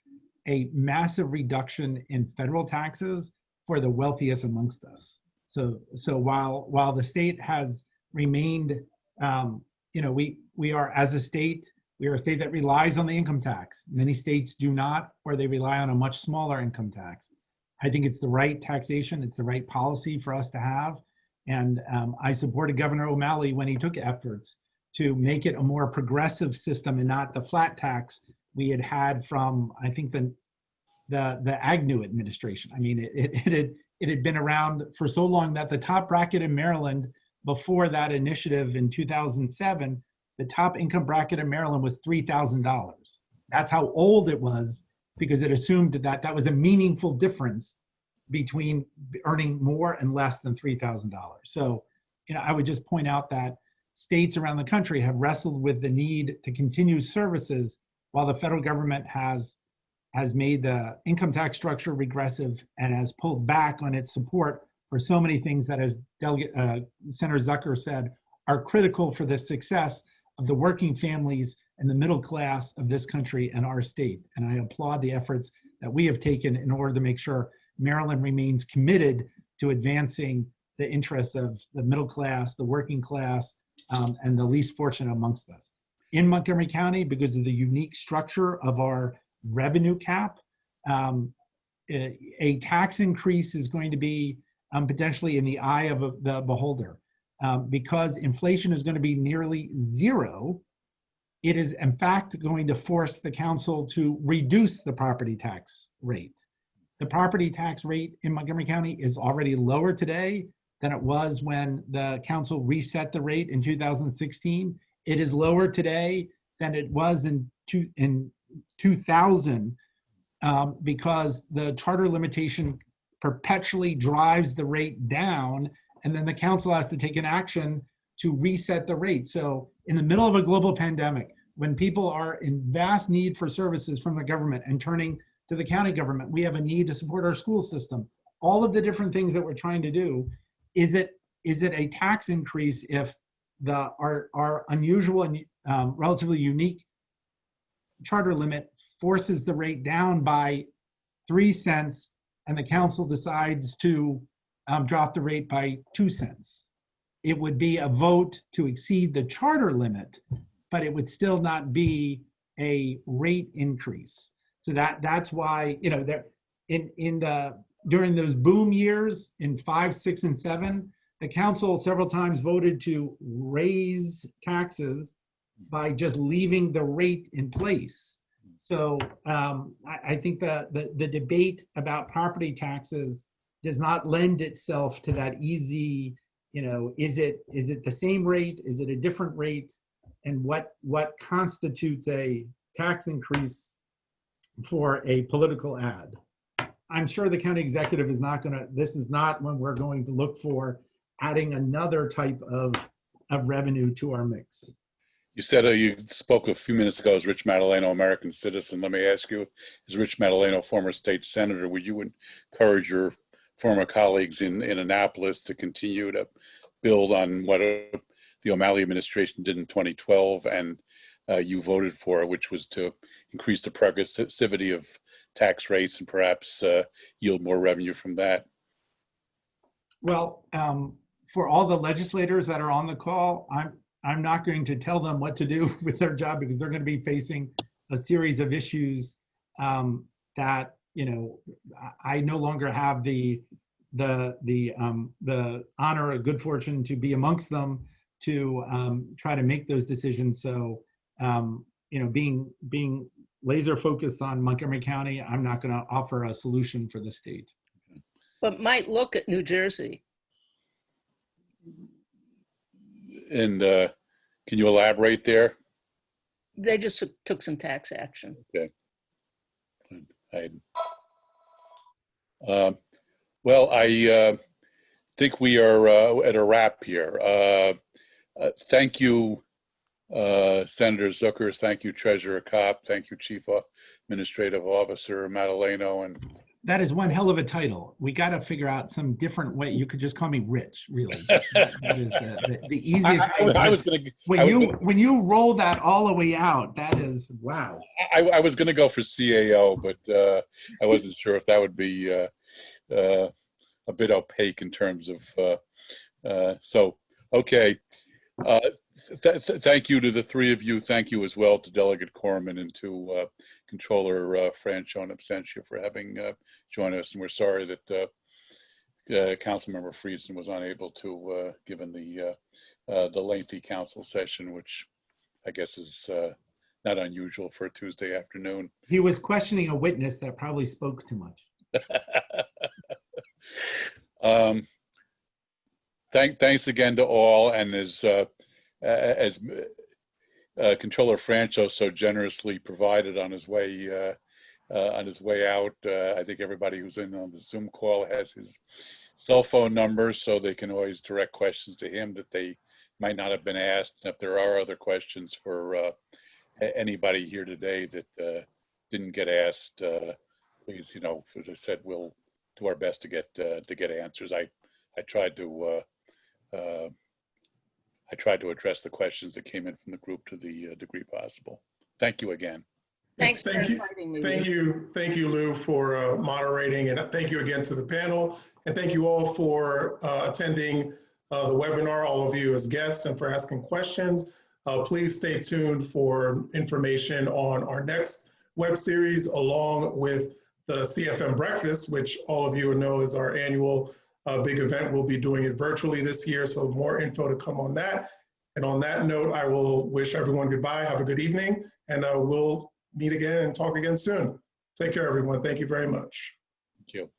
a massive reduction in federal taxes for the wealthiest amongst us. So while the state has remained, we are a state that relies on the income tax. Many states do not, or they rely on a much smaller income tax. I think it's the right taxation. It's the right policy for us to have. And I supported Governor O'Malley when he took efforts to make it a more progressive system and not the flat tax we had from, I think, the Agnew administration. I mean, it had been around for so long that the top bracket in Maryland before that initiative in 2007, the top income bracket in Maryland was $3,000. That's how old it was, because it assumed that that was a meaningful difference between earning more and less than $3,000. So, I would just point out that states around the country have wrestled with the need to continue services while the federal government has made the income tax structure regressive and has pulled back on its support for so many things that, as Senator Zucker said, are critical for the success of the working families and the middle class of this country and our state. And I applaud the efforts that we have taken in order to make sure Maryland remains committed to advancing the interests of the middle class, the working class, and the least fortunate amongst us. In Montgomery County, because of the unique structure of our revenue cap, a tax increase is going to be potentially in the eye of the beholder. Because inflation is going to be nearly zero, it is in fact going to force the council to reduce the property tax rate. The property tax rate in Montgomery County is already lower today than it was when the council reset the rate in 2016. It is lower today than it was in 2000 because the charter limitation perpetually drives the rate down and then the council has to take an action to reset the rate. So in the middle of a global pandemic, when people are in vast need for services from the government and turning to the county government, we have a need to support our school system. All of the different things that we're trying to do, is it a tax increase if our unusual and relatively unique charter limit forces the rate down by 3 cents and the council decides to drop the rate by 2 cents? It would be a vote to exceed the charter limit, but it would still not be a rate increase. So that's why, you know, during those boom years in 5, 6, and 7, the council several times voted to raise taxes by just leaving the rate in place. So I think the debate about property taxes does not lend itself to that easy, you know, is it the same rate? Is it a different rate? And what constitutes a tax increase for a political ad? I'm sure the county executive is not going to, this is not when we're going to look for adding another type of revenue to our mix. You said you spoke a few minutes ago as Rich Madeleno, American citizen. Let me ask you, as Rich Madeleno, former state senator, would you encourage your former colleagues in Annapolis to continue to build on what the O'Malley administration did in 2012 and you voted for, which was to increase the progressivity of tax rates and perhaps yield more revenue from that? Well, for all the legislators that are on the call, I'm not going to tell them what to do with their job, because they're going to be facing a series of issues that, you know, I no longer have the honor or good fortune to be amongst them to try to make those decisions. So, you know, being laser focused on Montgomery County, I'm not going to offer a solution for the state. But might look at New Jersey. And can you elaborate there? They just took some tax action. Okay. Well, I think we are at a wrap here. Thank you, Senator Zucker. Thank you, Treasurer Kopp. Thank you, Chief Administrative Officer Madeleno. And that is one hell of a title. We got to figure out some different way. You could just call me Rich, really. That is the easiest way. When you roll that all the way out, that is, wow. I was going to go for CAO, but I wasn't sure if that would be a bit opaque in terms of, so, okay. Thank you to the three of you. Thank you as well to Delegate Corman and to Controller Franchot and Absentia for having joined us. And we're sorry that Councilmember Friedson was unable to, given the lengthy council session, which I guess is not unusual for a Tuesday afternoon. He was questioning a witness that probably spoke too much. Thanks again to all, and as Controller Franchot so generously provided on his way out, I think everybody who's in on the Zoom call has his cell phone number, so they can always direct questions to him that they might not have been asked. And if there are other questions for anybody here today that didn't get asked, please, you know, as I said, we'll do our best to get answers. I tried to address the questions that came in from the group to the degree possible. Thank you again. Thanks for inviting me. Thank you, Lou, for moderating, and thank you again to the panel, and thank you all for attending the webinar, all of you as guests, and for asking questions. Please stay tuned for information on our next web series, along with the CFM Breakfast, which all of you know is our annual big event. We'll be doing it virtually this year, so more info to come on that. And on that note, I will wish everyone goodbye. Have a good evening, and we'll meet again and talk again soon. Take care, everyone. Thank you very much. Thank you.